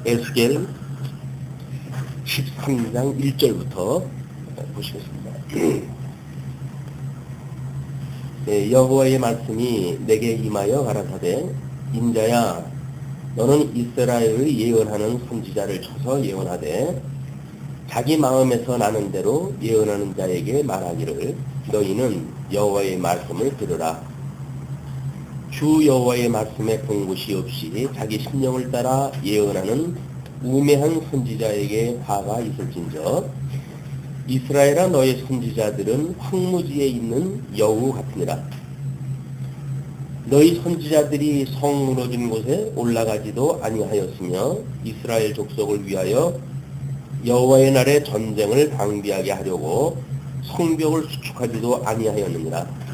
에스겔 13장 1절부터 보시겠습니다. 네, 여호와의 말씀이 내게 임하여 가라사대 인자야 너는 이스라엘의 예언하는 선지자를 쳐서 예언하되 자기 마음에서 나는 대로 예언하는 자에게 말하기를 너희는 여호와의 말씀을 들으라. 주 여호와의 말씀에 봉고시 없이 자기 심령을 따라 예언하는 우매한 선지자에게 화가 있을진저 이스라엘아 너의 선지자들은 황무지에 있는 여우 같으니라. 너희 선지자들이 성 무너진 곳에 올라가지도 아니하였으며 이스라엘 족속을 위하여 여호와의 날에 전쟁을 방비하게 하려고 성벽을 수축하지도 아니하였느니라.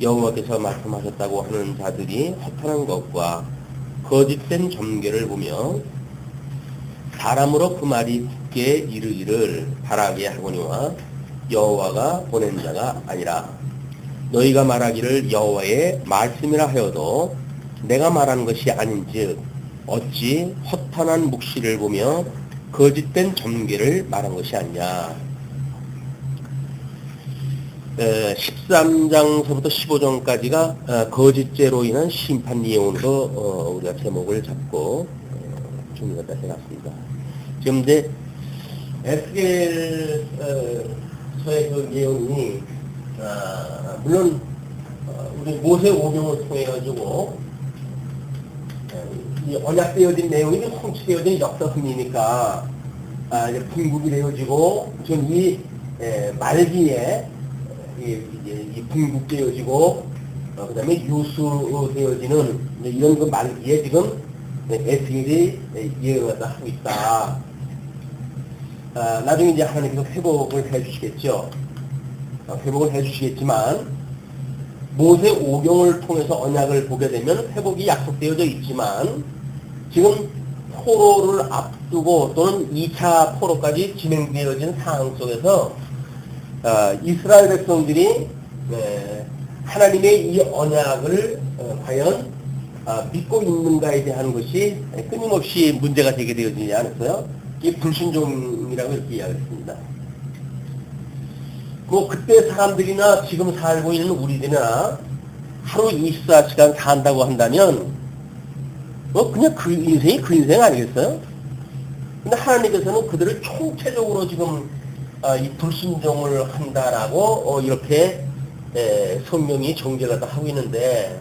여호와께서 말씀하셨다고 하는 자들이 허탄한 것과 거짓된 점괘를 보며 사람으로 그 말이 굳게 이르기를 바라게 하거니와 여호와가 보낸 자가 아니라 너희가 말하기를 여호와의 말씀이라 하여도 내가 말한 것이 아닌즉 어찌 허탄한 묵시를 보며 거짓된 점괘를 말한 것이 아니냐. 13장서부터 15장까지가 거짓죄로 인한 심판 예언으로 우리가 제목을 잡고 준비가 해놨습니다. 지금 이제 에스겔서의 그 예언이 물론 우리 모세 오경을 통해 가지고 이 언약되어진 내용이 성취되어진 역사 흥이니까 이제 분국이 되어지고 지금 이 말기에 이 분국되어지고 그다음에 유수되어지는 이런 그 말기에 지금 에스겔이 예언을 하고 있다. 나중에 이제 하나님께서 회복을 해주시겠죠. 회복을 해주시겠지만 모세 오경을 통해서 언약을 보게 되면 회복이 약속되어져 있지만 지금 포로를 앞두고 또는 2차 포로까지 진행되어진 상황 속에서 이스라엘 백성들이 하나님의 이 언약을 과연 믿고 있는가에 대한 것이 끊임없이 문제가 되게 되어지지 않았어요. 이게 불순종이라고 이렇게 이야기했습니다. 뭐 그때 사람들이나 지금 살고 있는 우리들이나 하루 24시간 산다고 한다면 뭐 그냥 그 인생이 그 인생 아니겠어요? 근데 하나님께서는 그들을 총체적으로 지금 이 불순종을 한다라고 이렇게 성경이 정죄가 하고 있는데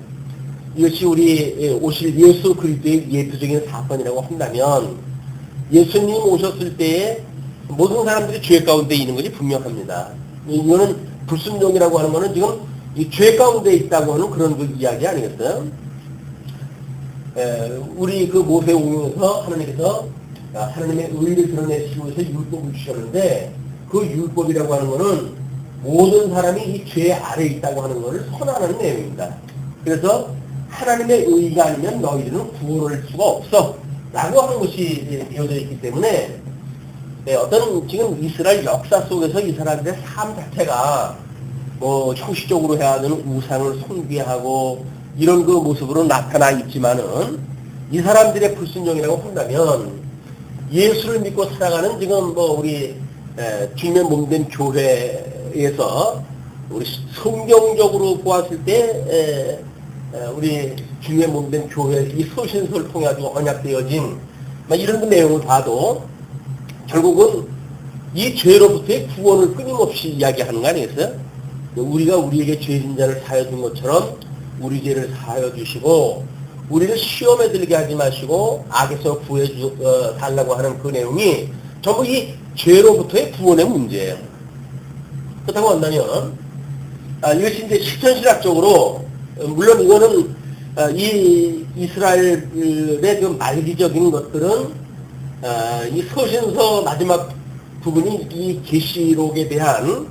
이것이 우리 오실 예수 그리스도의 예표적인 사건이라고 한다면 예수님 오셨을 때에 모든 사람들이 죄 가운데 있는 것이 분명합니다. 이거는 불순종이라고 하는 것은 지금 이 죄 가운데 있다고 하는 그런 그 이야기 아니겠어요? 우리 그 모세 오경에서 하나님께서 하나님의 의를 드러내시기 위해서 율법을 주셨는데 그 율법이라고 하는 것은 모든 사람이 이 죄 아래에 있다고 하는 것을 선언하는 내용입니다. 그래서 하나님의 의가 아니면 너희들은 구원할 수가 없어 라고 하는 것이 되어져 있기 때문에 어떤 지금 이스라엘 역사 속에서 이 사람들의 삶 자체가 뭐 형식적으로 해야 되는 우상을 숭배하고 이런 그 모습으로 나타나 있지만은 이 사람들의 불순종이라고 한다면 예수를 믿고 살아가는 지금 뭐 우리 주님의 몸된 교회에서 우리 성경적으로 보았을 때 우리 주님의 몸된 교회 이 서신서를 통해 가지고 언약되어진 이런 그 내용을 봐도 결국은 이 죄로부터의 구원을 끊임없이 이야기하는 거 아니겠어요? 우리가 우리에게 죄진 자를 사하여 준 것처럼 우리 죄를 사하여 주시고 우리를 시험에 들게 하지 마시고 악에서 구해 달라고 하는 그 내용이 전부 이 죄로부터의 구원의 문제예요. 그렇다고 한다면 이것이 이제 실천신학적으로 물론 이거는 이 이스라엘의 그 말기적인 것들은 이 서신서 마지막 부분이 이 계시록에 대한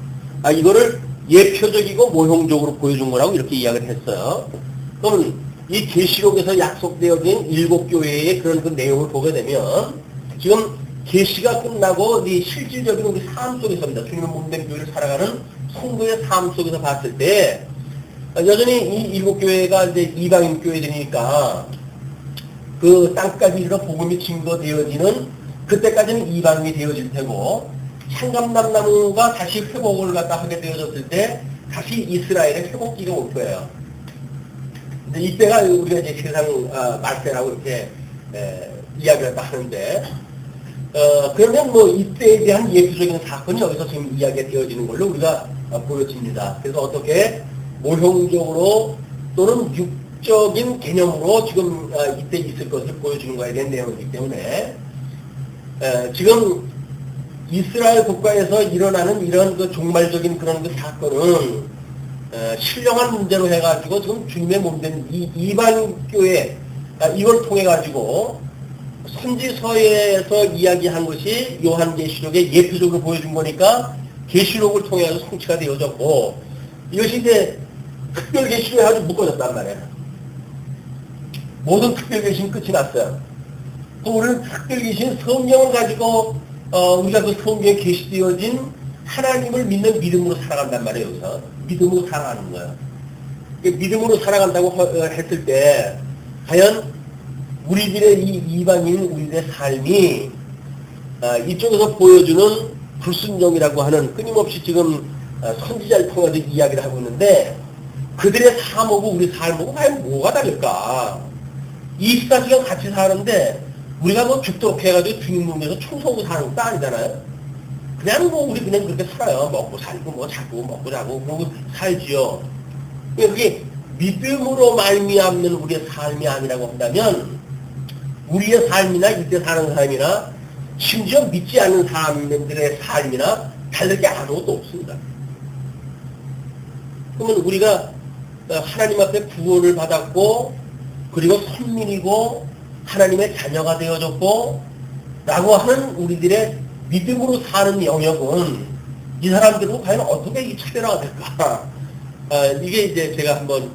이거를 예표적이고 모형적으로 보여준 거라고 이렇게 이야기를 했어요. 그러면 이 계시록에서 약속되어진 7교회의 그런 그 내용을 보게 되면 지금 계시가 끝나고 이 실질적인 우리 삶 속에서입니다. 주님의 몸된 교회를 살아가는 성도의 삶 속에서 봤을 때 여전히 이 7교회가 이제 이방인 교회들이니까 그 땅까지 이르러 복음이 증거되어지는 그때까지는 이방인이 되어질 테고 창감남나무가 다시 회복을 갖다 하게 되어졌을 때 다시 이스라엘의 회복기가 올 거예요. 근데 이때가 우리가 이제 세상 말세라고 이렇게 이야기를 하는데 그러면 뭐 이때에 대한 예표적인 사건이 여기서 지금 이야기가 되어지는 걸로 우리가 보여집니다. 그래서 어떻게 모형적으로 또는 육적인 개념으로 지금 이때 있을 것을 보여주는 거에 대한 내용이기 때문에 지금 이스라엘 국가에서 일어나는 이런 그 종말적인 그런 그 사건은 신령한 문제로 해가지고 지금 주님의 몸된 이방교회 이걸 통해 가지고 선지서에서 이야기한 것이 요한계시록에 예표적으로 보여준 거니까 계시록을 통해서 성취가 되어졌고 이것이 이제 특별계시록에 아주 묶어졌단 말이에요. 모든 특별계시는 끝이 났어요. 또 우리는 특별계시는 성경을 가지고 우리가 그 성경에 계시되어진 하나님을 믿는 믿음으로 살아간단 말이에요. 여기서 믿음으로 살아가는 거예요. 믿음으로 살아간다고 했을 때 과연 우리들의 이 이방인 우리들의 삶이 이쪽에서 보여주는 불순종이라고 하는 끊임없이 지금 선지자를 통해서 이야기를 하고 있는데 그들의 삶하고 우리 삶하고 과연 뭐가 다를까? 24시간 같이 사는데 우리가 뭐 죽도록 해가지고 주님 몸에서 충성하고 사는 것도 아니잖아요. 그냥 뭐 우리 그냥 그렇게 살아요. 먹고 살고 뭐 자고 먹고 자고 그러고 살지요. 그게 믿음으로 말미암는 우리의 삶이 아니라고 한다면 우리의 삶이나 이때 사는 삶이나 심지어 믿지 않는 사람들의 삶이나 다를 게 아무것도 없습니다. 그러면 우리가 하나님 앞에 구원을 받았고 그리고 선민이고 하나님의 자녀가 되어졌고 라고 하는 우리들의 믿음으로 사는 영역은 이 사람들은 과연 어떻게 이 차별화가 될까? 이게 이제 제가 한번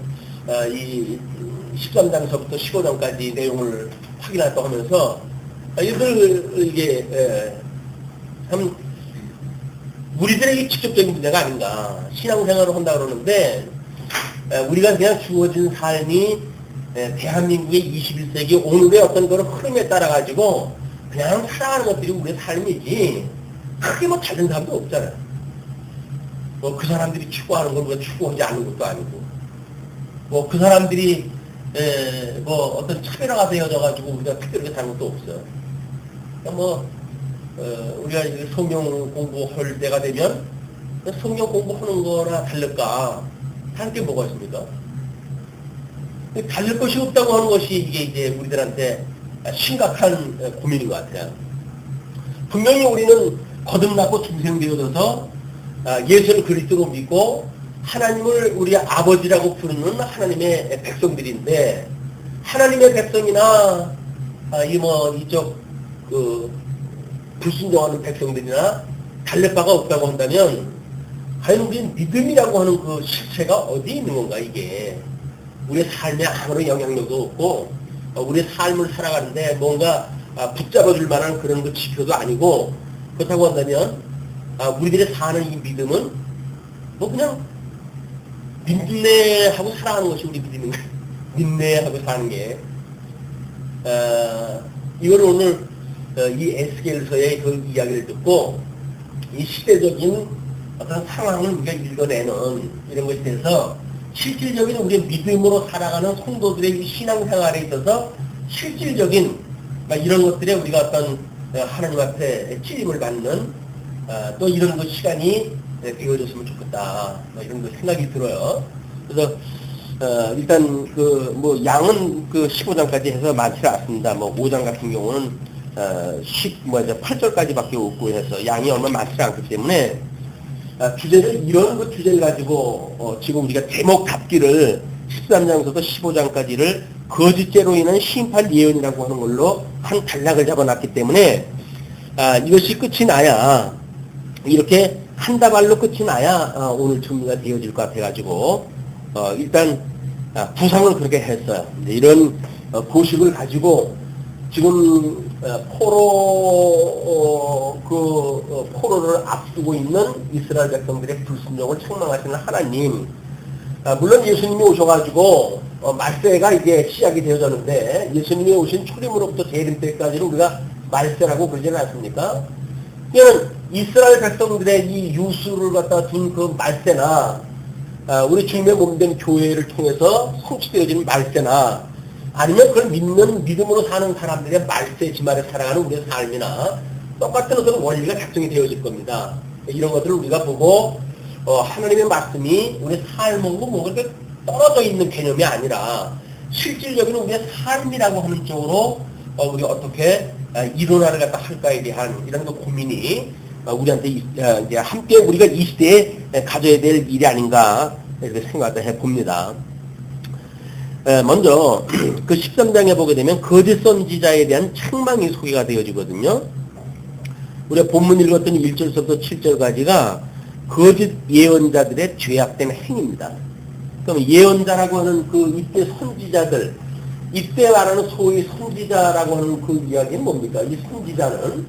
이 13장서부터 15장까지 내용을 확인하고 하면서 이들 이게 참 우리들의 직접적인 문제가 아닌가 신앙생활을 한다 그러는데 우리가 그냥 주어진 삶이 대한민국의 21세기 오늘의 어떤 그런 흐름에 따라 가지고 그냥 살아가는 것들이 우리의 삶이지 크게 뭐 다른 사람도 없잖아요. 뭐 그 사람들이 추구하는 걸 우리가 추구하지 않는 것도 아니고 뭐 그 사람들이 뭐 어떤 차별화가 되어져 가지고 우리가 특별하게 다른 것도 없어요. 그러니까 뭐 우리가 성경 공부할 때가 되면 성경 공부하는 거나 다를까 다를 게 뭐가 있습니까? 다를 것이 없다고 하는 것이 이게 이제 우리들한테 심각한 고민인 것 같아요. 분명히 우리는 거듭나고 중생되어져서 예수를 그리스도로 믿고 하나님을 우리 아버지라고 부르는 하나님의 백성들인데 하나님의 백성이나 이쪽 그 불순종하는 백성들이나 달랠 바가 없다고 한다면 과연 우리 믿음이라고 하는 그 실체가 어디 있는 건가 이게 우리의 삶에 아무런 영향력도 없고 우리의 삶을 살아가는데 뭔가 붙잡아줄 만한 그런 그 지표도 아니고 그렇다고 한다면 우리들의 사는 이 믿음은 뭐 그냥 민내하고 살아가는 것이 우리 믿음인 거예요. 민내하고 사는 게 이걸 오늘 이 에스겔서의 그 이야기를 듣고 이 시대적인 어떤 상황을 우리가 읽어내는 이런 것에 대해서 실질적인 우리의 믿음으로 살아가는 성도들의 신앙생활에 있어서 실질적인 이런 것들에 우리가 어떤 하나님 앞에 찔림을 받는 또 이런 그 시간이 되어졌으면 좋겠다 이런 그 생각이 들어요. 그래서 일단 그 뭐 양은 그 15장까지 해서 많지 않습니다. 뭐 5장 같은 경우는 8절까지밖에 없고 해서 양이 얼마 많지 않기 때문에 주제를 이런 그 주제를 가지고 지금 우리가 제목 잡기를 13장부터 15장까지를 거짓죄로 인한 심판 예언이라고 하는 걸로 한 단락을 잡아놨기 때문에 이것이 끝이 나야 이렇게 한 다발로 끝이 나야 오늘 준비가 되어질 것 같아가지고 일단 구상을 그렇게 했어요. 이런 고식을 가지고 지금 포로를 앞두고 있는 이스라엘 백성들의 불순종을 책망하시는 하나님, 물론 예수님이 오셔가지고 말세가 이제 시작이 되어졌는데 예수님이 오신 초림으로부터 재림 때까지는 우리가 말세라고 그러지는 않습니까? 이는 이스라엘 백성들의 이 유수를 갖다 둔 그 말세나 우리 주님의 몸된 교회를 통해서 성취되어지는 말세나 아니면 그걸 믿음으로 사는 사람들의 말세 지말에 살아가는 우리의 삶이나 똑같은 어떤 원리가 작성이 되어질 겁니다. 이런 것들을 우리가 보고 하나님의 말씀이 우리 삶하고 뭐 그렇게 떨어져 있는 개념이 아니라 실질적인 우리의 삶이라고 하는 쪽으로 우리가 어떻게 일어나를 갖다 할까에 대한 이런 그 고민이 우리한테 이제 함께 우리가 이 시대에 가져야 될 일이 아닌가 이렇게 생각을 해봅니다. 먼저 그 13장에 보게 되면 거짓 선지자에 대한 책망이 소개가 되어지거든요. 우리가 본문 읽었던 1절부터 7절까지가 거짓 예언자들의 죄악된 행위입니다. 그럼 예언자라고 하는 그 이때 선지자들, 이때 말하는 소위 선지자라고 하는 그 이야기는 뭡니까? 이 선지자는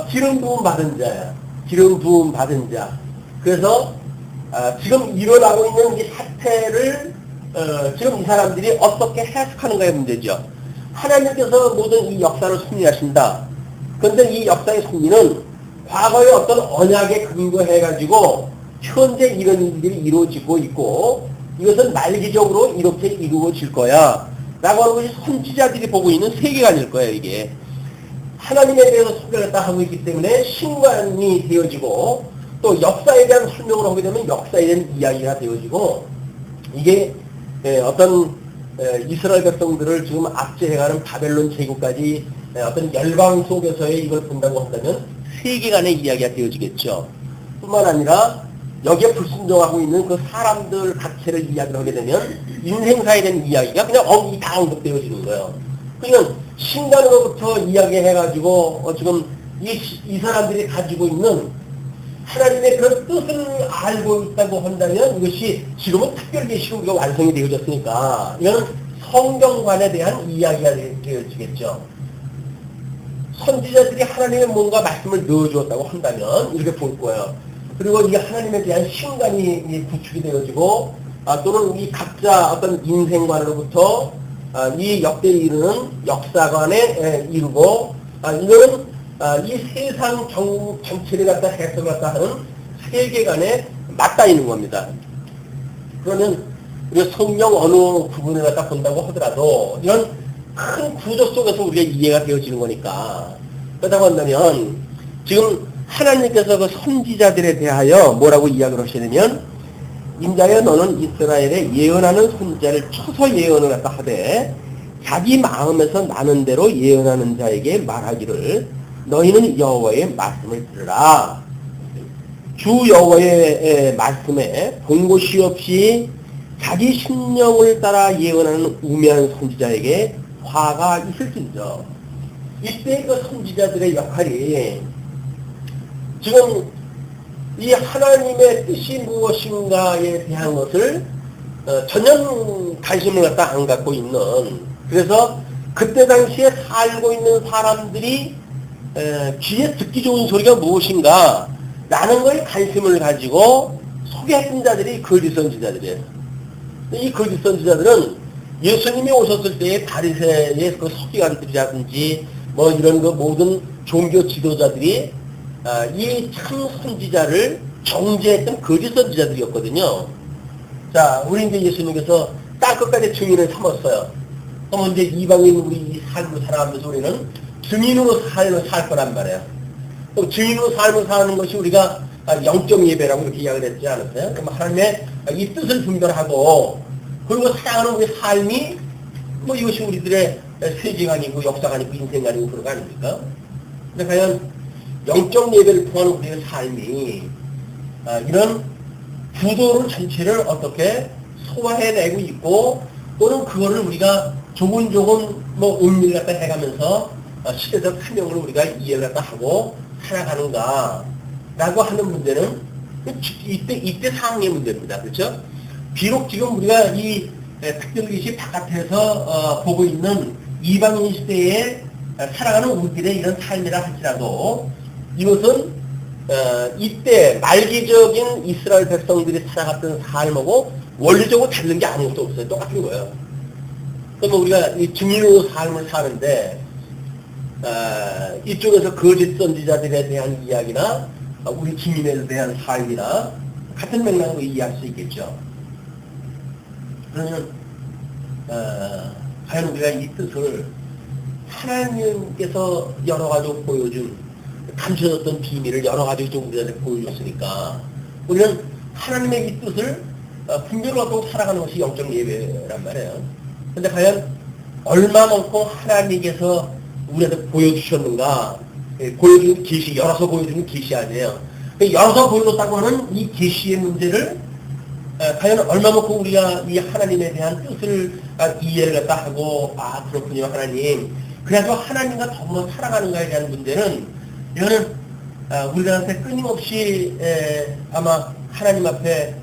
기름 부음 받은 자야. 기름 부음 받은 자. 그래서 지금 일어나고 있는 이 사태를 지금 이 사람들이 어떻게 해석하는가의 문제죠. 하나님께서 모든 이 역사를 섭리하신다. 그런데 이 역사의 섭리는 과거의 어떤 언약에 근거해가지고 현재 이런 일들이 이루어지고 있고 이것은 말기적으로 이렇게 이루어질 거야. 라고 하는 것이 선지자들이 보고 있는 세계관일 거예요, 이게. 하나님에 대해서 소개를 다 하고 있기 때문에 신관이 되어지고 또 역사에 대한 설명을 하게 되면 역사에 대한 이야기가 되어지고 이게 어떤 이스라엘 백성들을 지금 압제해가는 바벨론 제국까지 어떤 열방 속에서의 이걸 본다고 한다면 세계관의 이야기가 되어지겠죠. 뿐만 아니라 여기에 불순종하고 있는 그 사람들 자체를 이야기를 하게 되면 인생사에 대한 이야기가 그냥 다 언급되어지는 거예요. 그러니까 신간으로부터 이야기해가지고 지금 이 사람들이 가지고 있는 하나님의 그런 뜻을 알고 있다고 한다면 이것이 지금은 특별계시로 우리가 완성이 되어졌으니까 이건 성경관에 대한 이야기가 되어지겠죠. 선지자들이 하나님의 뭔가 말씀을 넣어주었다고 한다면 이렇게 볼 거예요. 그리고 이 하나님에 대한 신간이 구축이 되어지고 또는 이 각자 어떤 인생관으로부터 이 역대에 이르는 역사관에 이르고 이거는 이 세상 전체를 갖다 해석을 갖다 하는 세계관에 맞닿아 있는 겁니다. 그러면 우리가 성경 어느 부분을 갖다 본다고 하더라도 이런 큰 구조 속에서 우리가 이해가 되어지는 거니까 그렇다고 한다면 지금 하나님께서 그 선지자들에 대하여 뭐라고 이야기를 하시냐면 인자여 너는 이스라엘에 예언하는 선지자를 쳐서 예언을 갖다 하되 자기 마음에서 나는 대로 예언하는 자에게 말하기를 너희는 여호와의 말씀을 들으라. 주 여호와의 말씀에 본고시 없이 자기 심령을 따라 예언하는 우매한 선지자에게 화가 있을진저. 이때 그 선지자들의 역할이 지금 이 하나님의 뜻이 무엇인가에 대한 것을 전혀 관심을 갖다 안 갖고 있는, 그래서 그때 당시에 살고 있는 사람들이 귀에 듣기 좋은 소리가 무엇인가 라는 거에 관심을 가지고 소개했던 자들이 거짓 선지자들이에요. 이 거짓 선지자들은 예수님이 오셨을 때의 바리새의 그 서기관들이라든지 뭐 이런 그 모든 종교 지도자들이 이 참 선지자를 정죄했던 거짓 선지자들이었거든요. 자, 우리 이제 예수님께서 땅끝까지 증인을 삼았어요. 그럼 이제 이방인 우리 삶을 살아가면서 우리는 증인으로 살 거란 말이에요. 그럼 증인으로 삶을 사는 것이 우리가 영적 예배라고 이렇게 이야기를 했지 않았어요? 그럼 하나님의 이 뜻을 분별하고 그리고 살아가는 우리 삶이 뭐 이것이 우리들의 세계관이고 역사관이고 인생관이고 그런 거 아닙니까? 근데 과연 영적 예배를 통한 우리의 삶이 이런 구도를 전체를 어떻게 소화해내고 있고 또는 그거를 우리가 조금조금 뭐 의미를 갖다 해가면서 시대적 사명을 우리가 이해를 갖다 하고 살아가는가 라고 하는 문제는 이때 상황의 문제입니다. 그렇죠? 비록 지금 우리가 이 특별기시 바깥에서 보고 있는 이방인 시대에 살아가는 우리들의 이런 삶이라 할지라도 이것은 이때 말기적인 이스라엘 백성들이 살아갔던 삶하고 원리적으로 다른 게 아무것도 없어요. 똑같은 거예요. 그러면 우리가 이 증인으로 삶을 사는데 이쪽에서 거짓 선지자들에 대한 이야기나 우리 증인에 대한 삶이나 같은 맥락으로 이해할 수 있겠죠. 그러면 과연 우리가 이 뜻을 하나님께서 여러 가지로 보여준 감춰졌던 비밀을 여러 가지로 좀 우리한테 보여줬으니까 우리는 하나님의 이 뜻을 분별을 얻고 살아가는 것이 영적 예배란 말이에요. 근데 과연 얼마만큼 하나님께서 우리한테 보여주셨는가, 보여주는 계시, 열어서 보여주는 계시 아니에요. 열어서 보여줬다고 하는 이 계시의 문제를 과연 얼마만큼 우리가 이 하나님에 대한 뜻을 이해를 갖다 하고, 그렇군요, 하나님. 그래서 하나님과 더불어 살아가는가에 대한 문제는, 이거는 우리들한테 끊임없이 아마 하나님 앞에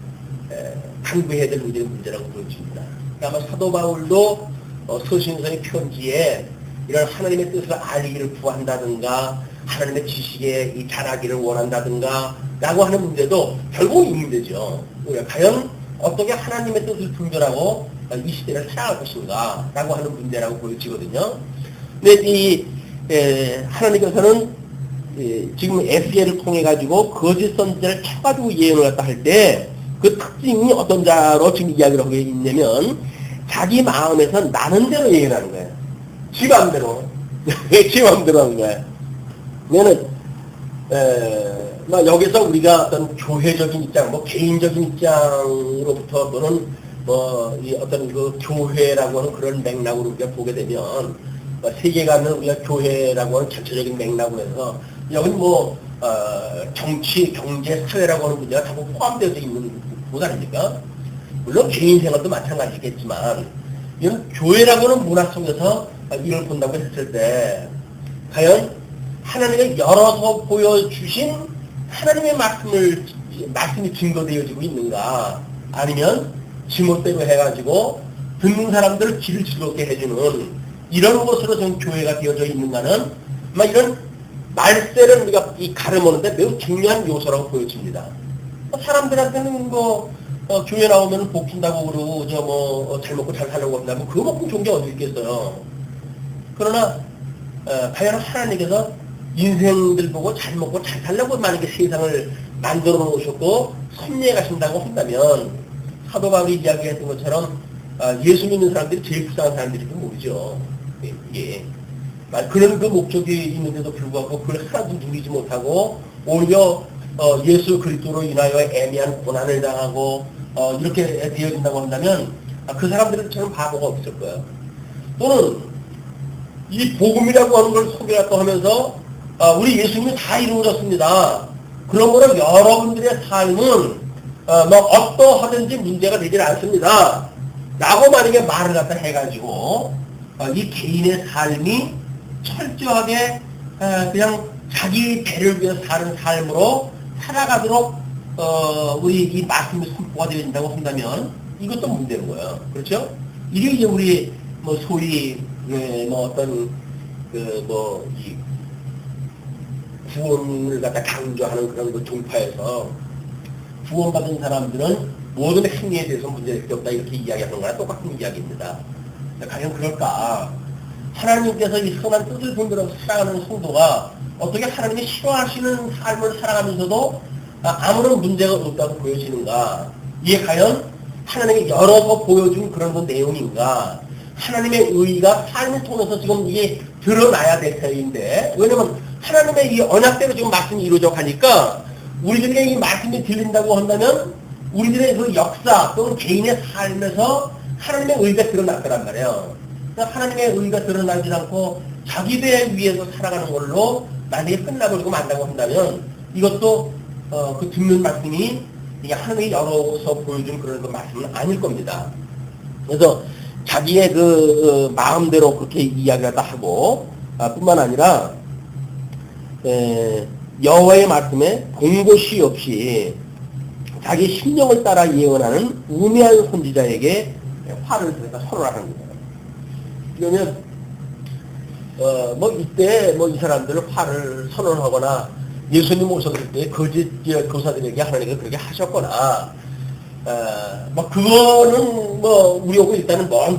당부해야 될 문제라고 보여집니다. 아마 사도 바울도 서신서의 편지에 이런 하나님의 뜻을 알기를 구한다든가 하나님의 지식에 이 자라기를 원한다든가 라고 하는 문제도 결국 이 문제죠. 우리가 과연 어떻게 하나님의 뜻을 분별하고 이 시대를 살아갈 것인가 라고 하는 문제라고 보여지거든요. 근데 하나님께서는 지금 에스겔을 통해 가지고 거짓 선지자를 쳐가지고 예언을 갖다 할 때 그 특징이 어떤 자로 지금 이야기를 하고 있냐면 자기 마음에서 나는 대로 예언하는 거예요. 지 마음대로. 지 마음대로 하는 거예요. 왜냐면 여기서 우리가 어떤 교회적인 입장, 개인적인 입장으로부터 또는 이 어떤 그 교회라고 하는 그런 맥락으로 우리가 보게 되면 세계관은 우리가 교회라고 하는 전체적인 맥락으로 해서 여기는 정치, 경제, 사회라고 하는 문제가 전부 포함되어 있는 곳 아닙니까? 물론 개인 생활도 마찬가지겠지만 이런 교회라고 하는 문화 속에서 이걸 본다고 했을 때 과연 하나님의 열어서 보여주신 하나님의 말씀이 증거되어지고 있는가 아니면 지멋대로 해가지고 듣는 사람들을 길을 즐겁게 해주는 이런 것으로 전 교회가 되어져 있는가는 이런 말세를 우리가 가름하는데 매우 중요한 요소라고 보여집니다. 사람들한테는 교회 나오면 복 준다고 그러고 잘 먹고 잘 살려고 한다면 그거만큼 좋은 게 어디 있겠어요. 그러나 과연 하나님께서 인생들 보고 잘 먹고 잘 살려고 만약에 세상을 만들어 놓으셨고 섭리해 가신다고 한다면 사도 바울이 이야기했던 것처럼 예수 믿는 사람들이 제일 불쌍한 사람들인지 모르죠. 이게 그런 그 목적이 있는데도 불구하고 그걸 하나도 누리지 못하고 오히려 예수 그리스도로 인하여 애매한 고난을 당하고 이렇게 되어진다고 한다면 그 사람들은 저는 바보가 없을 거예요. 또는 이 복음이라고 하는 걸 소개했다고 하면서 우리 예수님이 다 이루어졌습니다. 그러므로 여러분들의 삶은 어떠하든지 문제가 되질 않습니다. 라고 만약에 말을 갖다 해가지고 이 개인의 삶이 철저하게 그냥 자기 배를 위해서 사는 삶으로 살아가도록 우리 이 말씀이 선포가 되어진다고 한다면 이것도 문제인 거예요. 그렇죠? 이게 이제 우리 소위 어떤 이 구원을 갖다 강조하는 그런 종파에서 구원받은 사람들은 모든 행위에 대해서 문제가 없다 이렇게 이야기하는 거랑 똑같은 이야기입니다. 과연 그럴까? 하나님께서 이 선한 뜻을 분별하고 살아가는 성도가 어떻게 하나님이 싫어하시는 삶을 살아가면서도 아무런 문제가 없다고 보여지는가? 이게 과연 하나님이 열어서 보여준 그런 내용인가? 하나님의 의의가 삶을 통해서 지금 이게 드러나야 될 터인데, 왜냐면 하나님의 이 언약대로 지금 말씀이 이루어져 가니까 우리들에게 이 말씀이 들린다고 한다면 우리들의 그 역사 또는 개인의 삶에서 하나님의 의의가 드러날 거란 말이에요. 하나님의 의의가 드러나지 않고 자기 배 위에서 살아가는 걸로 만약에 끝나버리고 만다고 한다면 이것도 그 듣는 말씀이 이게 하나님이 열어서 보여준 그런 그 말씀은 아닐 겁니다. 그래서 자기의 그 마음대로 그렇게 이야기를 하고 뿐만 아니라 여호와의 말씀에 공고시 없이 자기 심령을 따라 예언하는 우매한 선지자에게 화를 설하는 거예요. 그러면 이때 이 사람들을 화를 선언하거나 예수님 오셨을 때 거짓 교사들에게 하나님께서 그렇게 하셨거나 뭐 그거는 뭐 우리하고 일단은 먼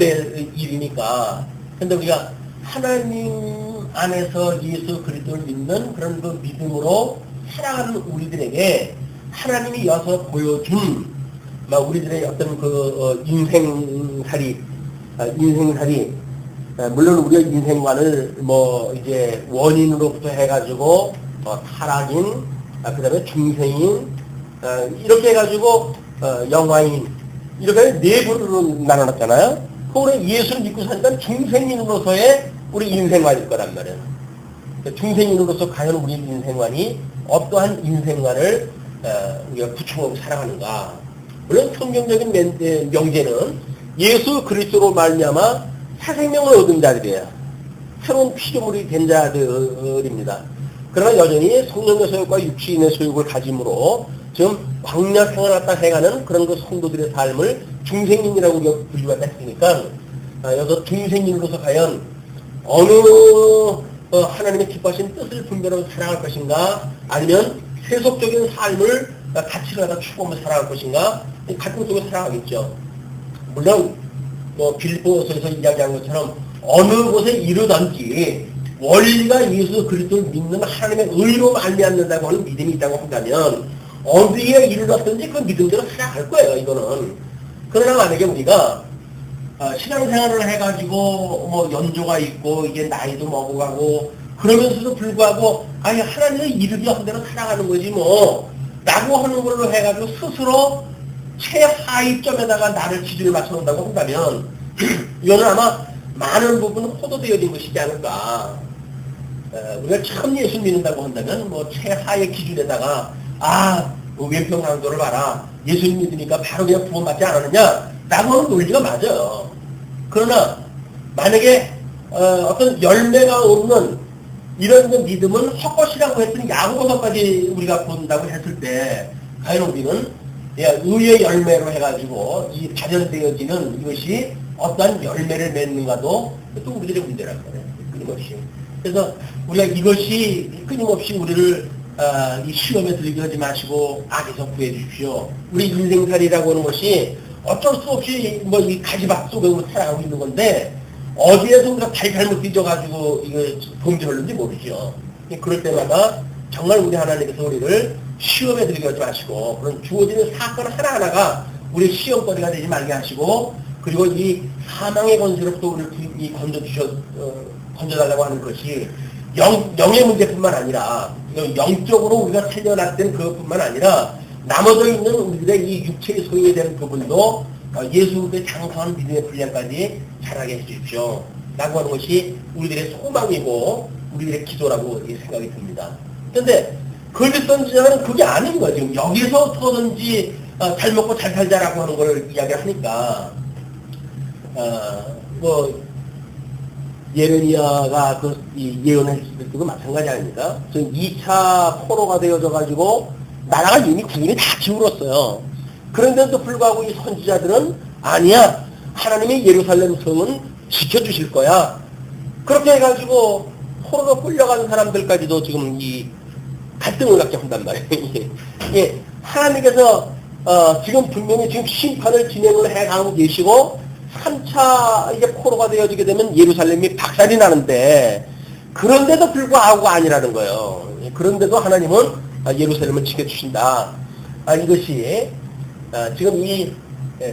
일이니까. 근데 우리가 하나님 안에서 예수 그리스도를 믿는 그런 그 믿음으로 살아가는 우리들에게 하나님이 여서 보여준 막 우리들의 어떤 그 인생살이 물론 우리가 인생관을 뭐 이제 원인으로부터 해가지고 타락인, 그다음에 중생인, 이렇게 해가지고 영화인 이렇게 네 부류로 나눠놨잖아요. 우리 예수를 믿고 산다는 중생인으로서의 우리 인생관일 거란 말이에요. 중생인으로서 과연 우리 인생관이 어떠한 인생관을 우리가 구축하고 살아가는가. 물론 성경적인 명제는 예수 그리스도로 말미암아 새 생명을 얻은 자들이에요. 새로운 피조물이 된 자들입니다. 그러나 여전히 성령의 소욕과 육신의 소욕을 가짐으로 지금 광야 생활을 갖다 해가는 그런 그 성도들의 삶을 중생인이라고 우리가 분류가 됐으니까 여기서 중생인으로서 과연 어느 하나님의 기뻐하신 뜻을 분별하고 살아갈 것인가, 아니면 세속적인 삶을 가치를 갖다 추구하면서 살아갈 것인가, 갈등 속에 살아가겠죠. 물론 뭐 빌립보서에서 이야기한 것처럼 어느 곳에 이르든지 원리가 예수 그리스도를 믿는 하나님의 의로 말미암는다고 하는 믿음이 있다고 한다면 어디에 이르렀든지 그 믿음대로 살아갈 거예요, 이거는. 그러나 만약에 우리가 신앙생활을 해가지고 뭐 연조가 있고 이게 나이도 먹어가고 그러면서도 불구하고 아니 하나님의 이르기 한 대로 살아가는 거지 뭐 라고 하는 걸로 해가지고 스스로 최하위점에다가 나를 기준을 맞춰놓는다고 한다면 이거는 아마 많은 부분은 호도되어진 것이지 않을까. 우리가 참 예수 믿는다고 한다면 뭐 최하의 기준에다가 왼평 강도를 봐라, 예수 믿으니까 바로 그냥 구원받지 않았느냐 라고 하는 논리가 맞아요. 그러나 만약에 어떤 열매가 없는 이런 믿음은 헛것이라고 했더니 야고보서까지 우리가 본다고 했을 때 과연 우리는 의의 열매로 해가지고 이 발현되어지는 이것이 어떠한 열매를 맺는가도 또 우리들의 문제라는 거예요. 끊임없이. 그래서 우리가 이것이 끊임없이 우리를 이 시험에 들게 하지 마시고 악에서 구해 주십시오. 우리 인생살이라고 하는 것이 어쩔 수 없이 뭐 이 가지박 속에 살아가고 있는 건데 어디에서 우리가 잘못 뒤져가지고 이거 범죄를 했는지 모르죠. 그럴 때마다 정말 우리 하나님께서 우리를 시험에 들게 하지 마시고 그런 주어지는 사건 하나하나가 우리 시험거리가 되지 말게 하시고 그리고 이 사망의 권세로부터 우리를 건져달라고 하는 것이 영의 문제뿐만 아니라 영적으로 우리가 살려놨던 그것뿐만 아니라 나머져 있는 우리들의 이 육체의 소유에 대한 부분도 예수의 장성한 믿음의 분량까지 자라게 해주십시오 라고 하는 것이 우리들의 소망이고 우리들의 기도라고 생각이 듭니다. 그런데 그리스도인지는 그게 아닌 거죠. 여기서 어떻게든지 잘 먹고 잘 살자라고 하는 걸 이야기하니까 뭐 예레미야가 그 예언했을 때도 마찬가지 아닙니까? 지금 2차 포로가 되어져가지고 나라가 이미 국민이 다 기울었어요. 그런데도 불구하고 이 선지자들은 아니야, 하나님의 예루살렘 성은 지켜주실 거야. 그렇게 해가지고 포로로 끌려간 사람들까지도 지금 이 갈등을 갖게 한단 말이에요. 이게 하나님께서 지금 분명히 지금 심판을 진행을 해가고 계시고 3차 이제 포로가 되어지게 되면 예루살렘이 박살이 나는데 그런데도 불구하고 아니라는 거예요. 그런데도 하나님은 예루살렘을 지켜주신다. 이것이 지금 이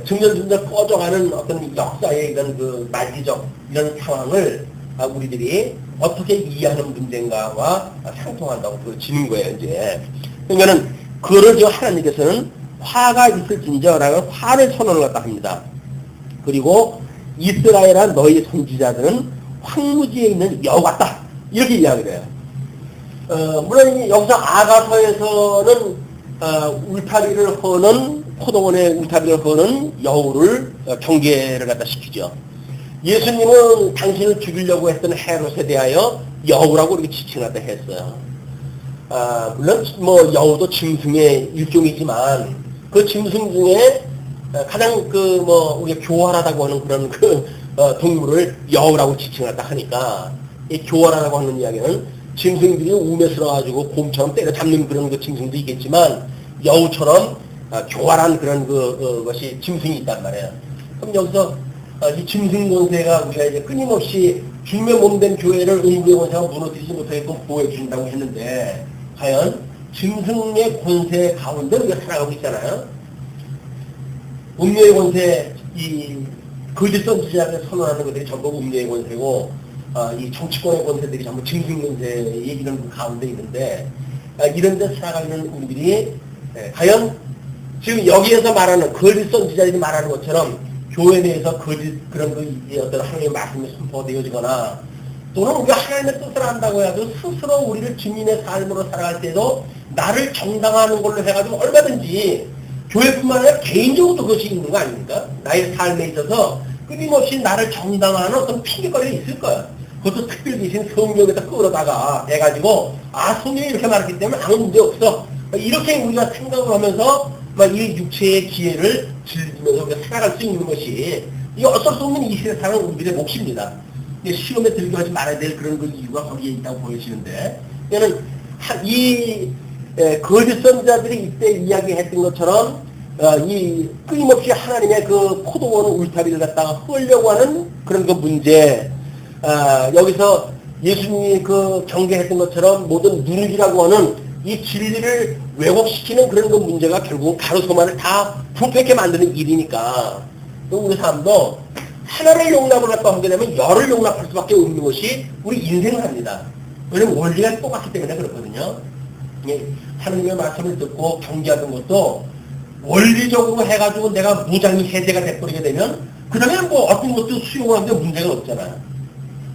점점점점 꺼져가는 어떤 역사의 이런 그 말기적 이런 상황을 우리들이 어떻게 이해하는 문제인가와 상통한다고 보여지는 거예요, 이제. 그러면은 그거를 지금 하나님께서는 화가 있을진저라고 화를 선언을 갖다 합니다. 그리고 이스라엘아 너희 선지자들은 황무지에 있는 여우 같다. 이렇게 이야기를 해요. 물론 여기서 아가서에서는 울타리를 허는 포도원에 울타리를 허는 여우를 경계를 갖다 시키죠. 예수님은 당신을 죽이려고 했던 헤롯에 대하여 여우라고 이렇게 지칭을 갖다 했어요. 물론 뭐 여우도 짐승의 일종이지만 그 짐승 중에 가장 그 뭐 우리가 교활하다고 하는 그런 그 동물을 여우라고 지칭을 갖다 하니까 이 교활하다고 하는 이야기는 짐승들이 우매스러워가지고 곰처럼 때려잡는 그런 그 짐승도 있겠지만 여우처럼 교활한 그런 것이 짐승이 있단 말이에요. 그럼 여기서 이 짐승 권세가 우리가 이제 끊임없이 주님의 몸된 교회를 음부의 권세가 무너뜨리지 못하게끔 보호해 주신다고 했는데, 과연 짐승의 권세 가운데 우리가 살아가고 있잖아요. 음료의 권세, 이 거짓 선지자를 선언하는 것들이 전부 음료의 권세고, 이 정치권의 권세들이 전부 짐승 권세의 이런 그 가운데 있는데, 이런 데 살아가는 우리들이 과연 지금 여기에서 말하는 거짓 선지자들이 말하는 것처럼 교회 내에서 거짓 그런 어떤 하나님의 말씀이 선포되어지거나, 또는 우리가 하나님의 뜻을 한다고 해도 스스로 우리를 주님의 삶으로 살아갈 때도 나를 정당화하는 걸로 해가지고 얼마든지 교회뿐만 아니라 개인적으로도 그것이 있는 거 아닙니까? 나의 삶에 있어서 끊임없이 나를 정당화하는 어떤 핑계거리가 있을 거야. 그것도 특별히 계신 성경에다 끌어다가 해가지고 성경이 이렇게 말했기 때문에 아무 문제 없어. 이렇게 우리가 생각을 하면서 이 육체의 기회를 즐기면서 우리가 살아갈 수 있는 것이, 이게 어쩔 수 없는 이 세상은 우리들의 몫입니다. 시험에 들게 하지 말아야 될 그런 그 이유가 거기에 있다고 보여지는데, 이거는 이 거짓 선지자들이 이때 이야기했던 것처럼 이 끊임없이 하나님의 그 포도원 울타리를 갖다가 헐려고 하는 그런 그 문제, 여기서 예수님이 그 경계했던 것처럼 모든 누룩이라고 하는 이 진리를 왜곡시키는 그런 그 문제가 결국 가로소만을 다 부패하게 만드는 일이니까, 또 우리 사람도 하나를 용납을 갖다 하게 되면 열을 용납할 수밖에 없는 것이 우리 인생을 합니다. 왜냐면 원리가 똑같기 때문에 그렇거든요. 하나님의 말씀을 듣고 경계하던 것도 원리적으로 해가지고 내가 무장이 해제가 돼버리게 되면 그 다음에 뭐 어떤 것도 수용하는데 문제가 없잖아요.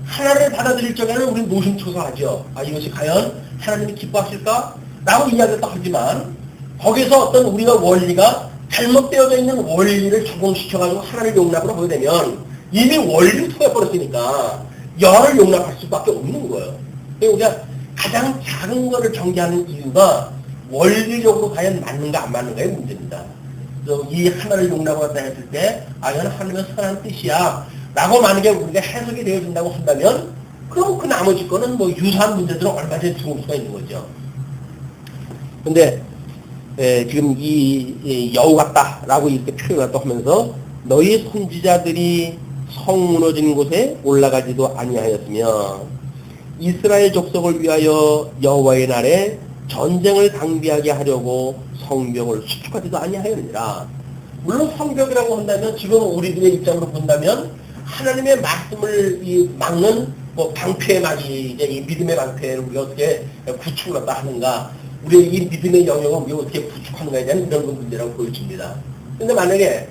하나를 받아들일 적에는 우리는 노심초사하죠. 이것이 과연 하나님이 기뻐하실까? 라고 이야기를 하지만, 거기서 어떤 우리가 원리가 잘못되어져 있는 원리를 적용시켜가지고 하나를 용납을 하게 되면 이미 원리를 토해버렸으니까 열을 용납할 수밖에 없는 거예요. 우리가 가장 작은 거를 경계하는 이유가 원리적으로 과연 맞는가 안 맞는가의 문제입니다. 그래서 이 하나를 용납하다 했을 때, 이건 하나님의 선한 뜻이야 라고 만약에 우리가 해석이 되어진다고 한다면, 그럼 그 나머지 거는 뭐 유사한 문제들은 얼마든지 들어올 수가 있는 거죠. 근데 지금 이 여우 같다라고 이렇게 표현을 또 하면서, 너희 선지자들이 성 무너진 곳에 올라가지도 아니하였으며 이스라엘 족속을 위하여 여호와의 날에 전쟁을 당비하게 하려고 성벽을 수축하지도 아니하였느니라. 물론 성벽이라고 한다면 지금 우리들의 입장으로 본다면 하나님의 말씀을 막는 방패의 말이 이제 이 믿음의 방패를 우리가 어떻게 구축을 하다 하는가, 우리의 이 믿음의 영역을 우리가 어떻게 구축하는가에 대한 이런 문제라고 보여집니다. 근데 만약에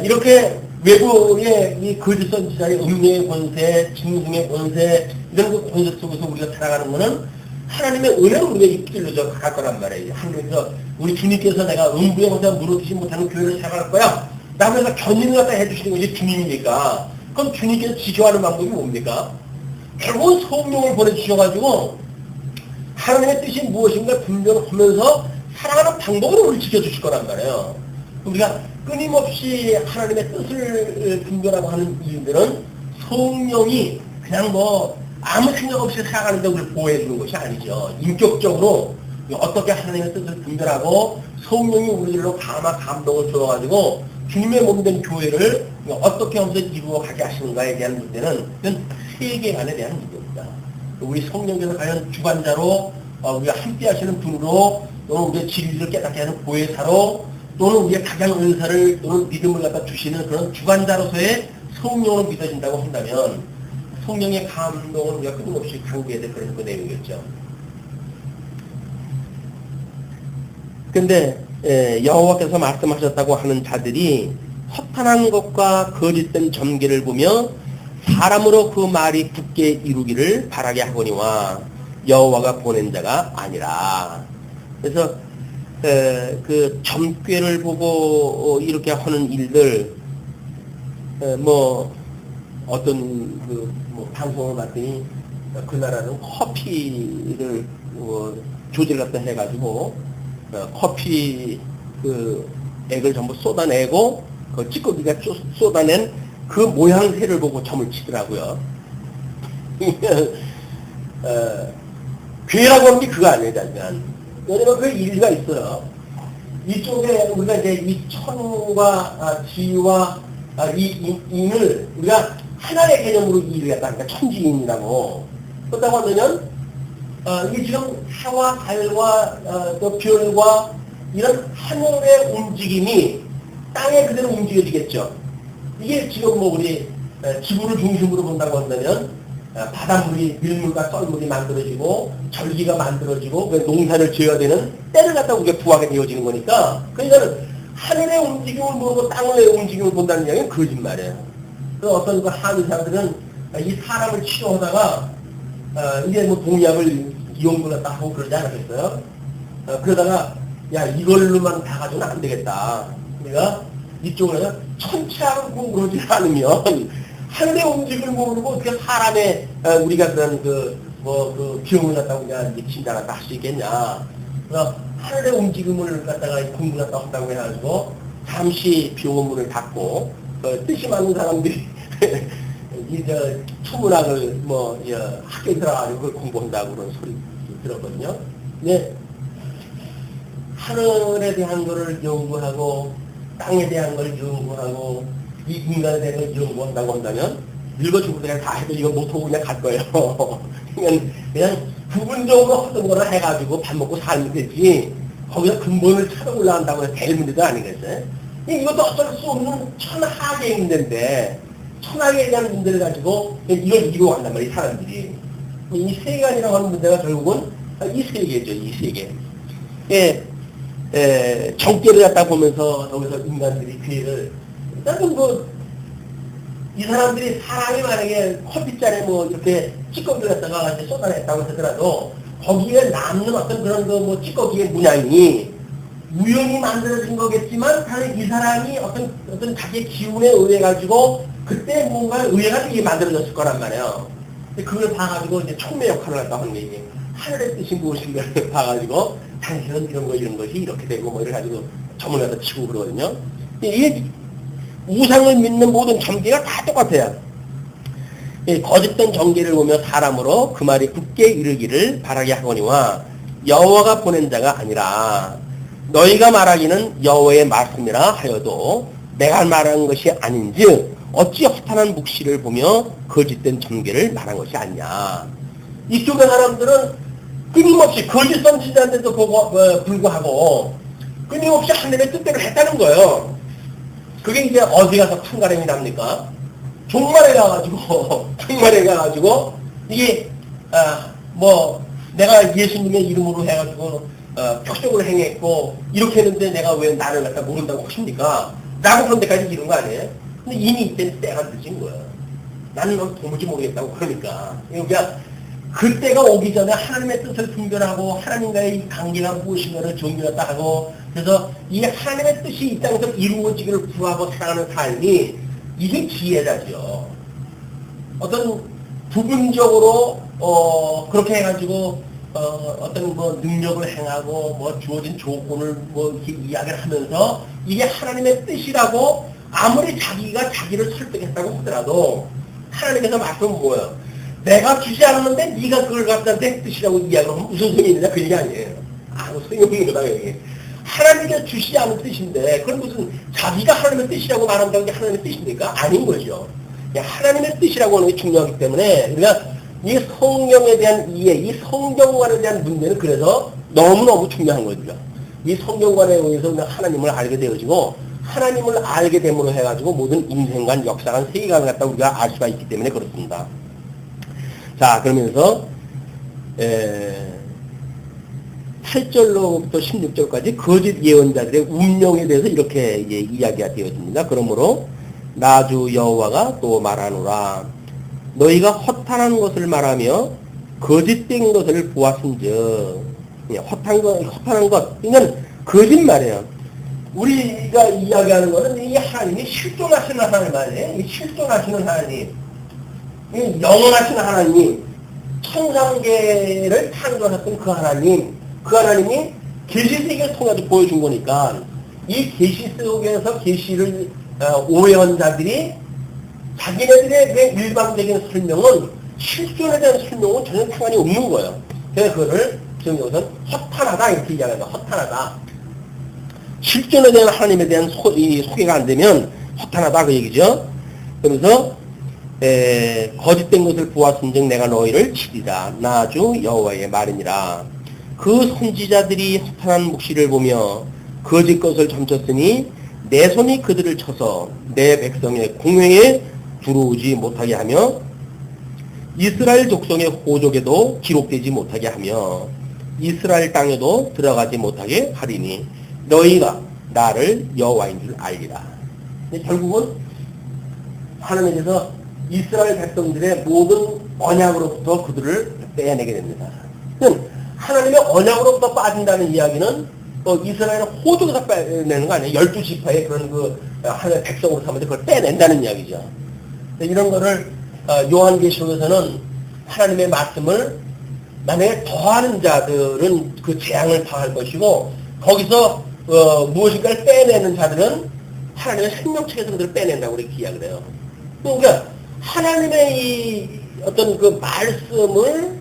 이렇게 외부의 이 거짓 선지자의 음료의 권세, 짐승의 권세, 이런 그 권세 속에서 우리가 살아가는 거는 하나님의 은혜로 우리가 이끌려져 갈 거란 말이에요. 하나님께서 우리 주님께서 내가 음부의 권세가 무너지지 못하는 교회를 살아갈 거야 라고 해서 견인을 갖다 해주시는 것이 주님이니까, 그럼 주님께서 지켜하는 방법이 뭡니까? 결국은 성령을 보내주셔가지고 하나님의 뜻이 무엇인가 분별하면서 살아가는 방법으로 우리를 지켜주실 거란 말이에요. 우리가 끊임없이 하나님의 뜻을 분별하고 하는 이유들은 성령이 그냥 아무 생각 없이 살아가는데 우리를 보호해 주는 것이 아니죠. 인격적으로 어떻게 하나님의 뜻을 분별하고 성령이 우리들로 감동을 주어가지고 주님의 몸된 교회를 어떻게 하면서 이루어가게 하시는가에 대한 문제는 이건 세계관에 대한 문제입니다. 우리 성령께서 과연 주관자로 우리가 함께 하시는 분으로, 또는 우리의 진리를 깨닫게 하는 보혜사로, 또는 우리의 가장 은사를 또는 믿음을 갖다 주시는 그런 주관자로서의 성령으로 믿어진다고 한다면 성령의 감동을 우리가 끊임없이 강구해야 될 그런 그 내용이겠죠. 근데 여호와께서 말씀하셨다고 하는 자들이 허탄한 것과 거짓된 점괘를 보며 사람으로 그 말이 굳게 이루기를 바라게 하거니와 여호와가 보낸 자가 아니라. 그래서 그 점괘를 보고 이렇게 하는 일들, 어떤 방송을 봤더니 그 나라는 커피를 조질 갖다 해가지고 커피 그 액을 전부 쏟아내고 그 찌꺼기가 쏟아낸 그 모양새를 보고 점을 치더라고요. 괴라고 하는 게 그거 아니에요, 자기는. 왜냐면 그 일리가 있어요. 이쪽에 우리가 이제 이 천과 지와 이 인을 우리가 하나의 개념으로 이해를 했다. 그러니까 천지인이라고. 그렇다고 하면 이게 지금 해와 달과 또 별과 이런 하늘의 움직임이 땅에 그대로 움직여지겠죠. 이게 지금 뭐 우리 지구를 중심으로 본다고 한다면 바닷물이 밀물과 썰물이 만들어지고 절기가 만들어지고 농사를 지어야 되는 때를 갖다 우리가 구하게 되어지는 거니까 그러니까 하늘의 움직임을 모르고 땅의 움직임을 본다는 이야기는 거짓말이에요. 그 어떤 그 한의 사람들은 이 사람을 치료하다가 이게 뭐 동약을 이용을 갖다 하고 그러지 않았겠어요? 그러다가 야 이걸로만 다 가지고는 안 되겠다. 우리가 이쪽으로 천체학을 공부하지 않으면 하늘의 움직임을 모르고 어떻게 사람의 우리가 그런 그 비용을 갖다가 우리가 진단을 할 수 있겠냐. 그래서 하늘의 움직임을 갖다가 공부를 갖다 한다고 해가지고 잠시 비용문을 닫고 뜻이 맞는 사람들이 이제 천문학을 학교에 들어가지고 그걸 공부한다고 그런 소리 들었거든요. 네. 하늘에 대한 거를 연구하고 땅에 대한 걸 연구하고 이 인간에 대한 걸 연구한다고 한다면 늙어 죽을 때까지 다 해도 이거 못하고 그냥 갈 거예요. 그냥 부분적으로 하던 거를 해가지고 밥 먹고 살면 되지 거기서 근본을 찾아 올라간다고 해서 될 문제도 아니겠어요? 이것도 어쩔 수 없는 천하계의 문제인데 천하계에 대한 문제를 가지고 이걸 이루어간단 말이에요. 사람들이. 이 세계관이라고 하는 문제가 결국은 이 세계죠. 이 세계. 정계를 갖다 보면서 여기서 인간들이 기회를 일단은 이 사람들이 사람이 만약에 커피잔에 이렇게 찌꺼기를 갖다가 이제 쏟아냈다고 하더라도 거기에 남는 어떤 그런 찌꺼기의 문양이 우연히 만들어진 거겠지만 다른 이 사람이 어떤 자기의 기운에 의해 가지고 그때 뭔가 의해가 이게 만들어졌을 거란 말이에요. 근데 그걸 봐가지고 이제 촉매 역할을 갖다 하는 게 이게 하늘의 뜻이 무엇인가를 봐가지고 당신은 이런 것이 이렇게 되고 이래가지고 점을 갖다 치고 그러거든요. 이게 우상을 믿는 모든 전개가 다 똑같아요. 거짓된 전개를 보며 사람으로 그 말이 굳게 이르기를 바라게 하거니와 여호와가 보낸 자가 아니라 너희가 말하기는 여호와의 말씀이라 하여도 내가 말하는 것이 아닌즉 어찌 허탄한 묵시를 보며 거짓된 전개를 말한 것이 아니냐. 이쪽의 사람들은 끊임없이 거짓 선지자인데도 불구하고 끊임없이 하늘의 뜻대로 했다는 거예요. 그게 이제 어디 가서 판가름이 납니까? 종말에 가가지고 이게 내가 예수님의 이름으로 해가지고 표적으로 행했고 이렇게 했는데 내가 왜 나를 갖다 모른다고 하십니까? 라고 그런 데까지 이런 거 아니에요? 근데 이미 이때는 때가 늦은 거예요. 나는 도무지 모르겠다고 그러니까. 그러니까 그때가 오기 전에 하나님의 뜻을 분별하고 하나님과의 관계가 무엇인가를 정리했다 하고 그래서 이 하나님의 뜻이 이 땅에서 이루어지기를 구하고 살아가는 삶이 이게 지혜자죠. 어떤 부분적으로 그렇게 해가지고 어떤 능력을 행하고 주어진 조건을 이렇게 이야기를 하면서 이게 하나님의 뜻이라고 아무리 자기가 자기를 설득했다고 하더라도 하나님께서 말씀은 뭐예요? 내가 주지 않았는데 네가 그걸 갖다 내 뜻이라고 이야기하면 무슨 소용이 있느냐 그 얘기 아니에요. 아무 소용이 없는 거다 이게. 하나님께서 주시지 않은 뜻인데 그건 무슨 자기가 하나님의 뜻이라고 말한다는 게 하나님의 뜻입니까? 아닌 거죠. 하나님의 뜻이라고 하는 게 중요하기 때문에 우리가 이 성경에 대한 이해, 이 성경관에 대한 문제는 그래서 너무너무 중요한 거죠. 이 성경관에 의해서 우리가 하나님을 알게 되어지고 하나님을 알게 됨으로 해가지고 모든 인생관, 역사관, 세계관을 갖다 우리가 알 수가 있기 때문에 그렇습니다. 자, 그러면서 8절로부터 16절까지 거짓 예언자들의 운명에 대해서 이렇게 이야기가 되어집니다. 그러므로 나주 여호와가 또 말하노라 너희가 허탄한 것을 말하며 거짓된 것을 보았은즉 허탄한 것 이건 거짓말이에요. 우리가 이야기하는 것은 이 하나님이 실존하시는 하나님 아니에요. 이 실존하시는 하나님 영원하신 하나님 천상계를 창조하셨던 그 하나님이 계시세계를 통해서 보여준 거니까 이 계시 속에서 계시를 오해한 자들이 자기네들의 일반적인 설명은 실존에 대한 설명은 전혀 상관이 없는 거예요. 그래서 그거를 지금 여기서 허탄하다 이렇게 이야기합니다. 허탄하다. 실존에 대한 하나님에 대한 소개가 안 되면 허탄하다 그 얘기죠. 그러면서 거짓된 것을 보았은즉 내가 너희를 치리라. 나 주 여호와의 말이니라. 그 선지자들이 허탄한 묵시를 보며 거짓 것을 점쳤으니 내 손이 그들을 쳐서 내 백성의 공회에 들어오지 못하게 하며 이스라엘 족속의 호족에도 기록되지 못하게 하며 이스라엘 땅에도 들어가지 못하게 하리니 너희가 나를 여호와인 줄 알리라. 결국은 하나님께서 이스라엘 백성들의 모든 언약으로부터 그들을 빼내게 됩니다. 하나님의 언약으로부터 빠진다는 이야기는 이스라엘은 호족에서 빼내는 거 아니에요. 12지파의 그런 하나님의 백성으로 삼아서 그걸 빼낸다는 이야기죠. 이런 거를 요한계시록에서는 하나님의 말씀을 만약에 더하는 자들은 그 재앙을 당할 것이고 거기서 무엇인가를 빼내는 자들은 하나님의 생명책에서 그들을 빼낸다고 이렇게 이야기를 해요. 그러니까 하나님의 이 어떤 그 말씀을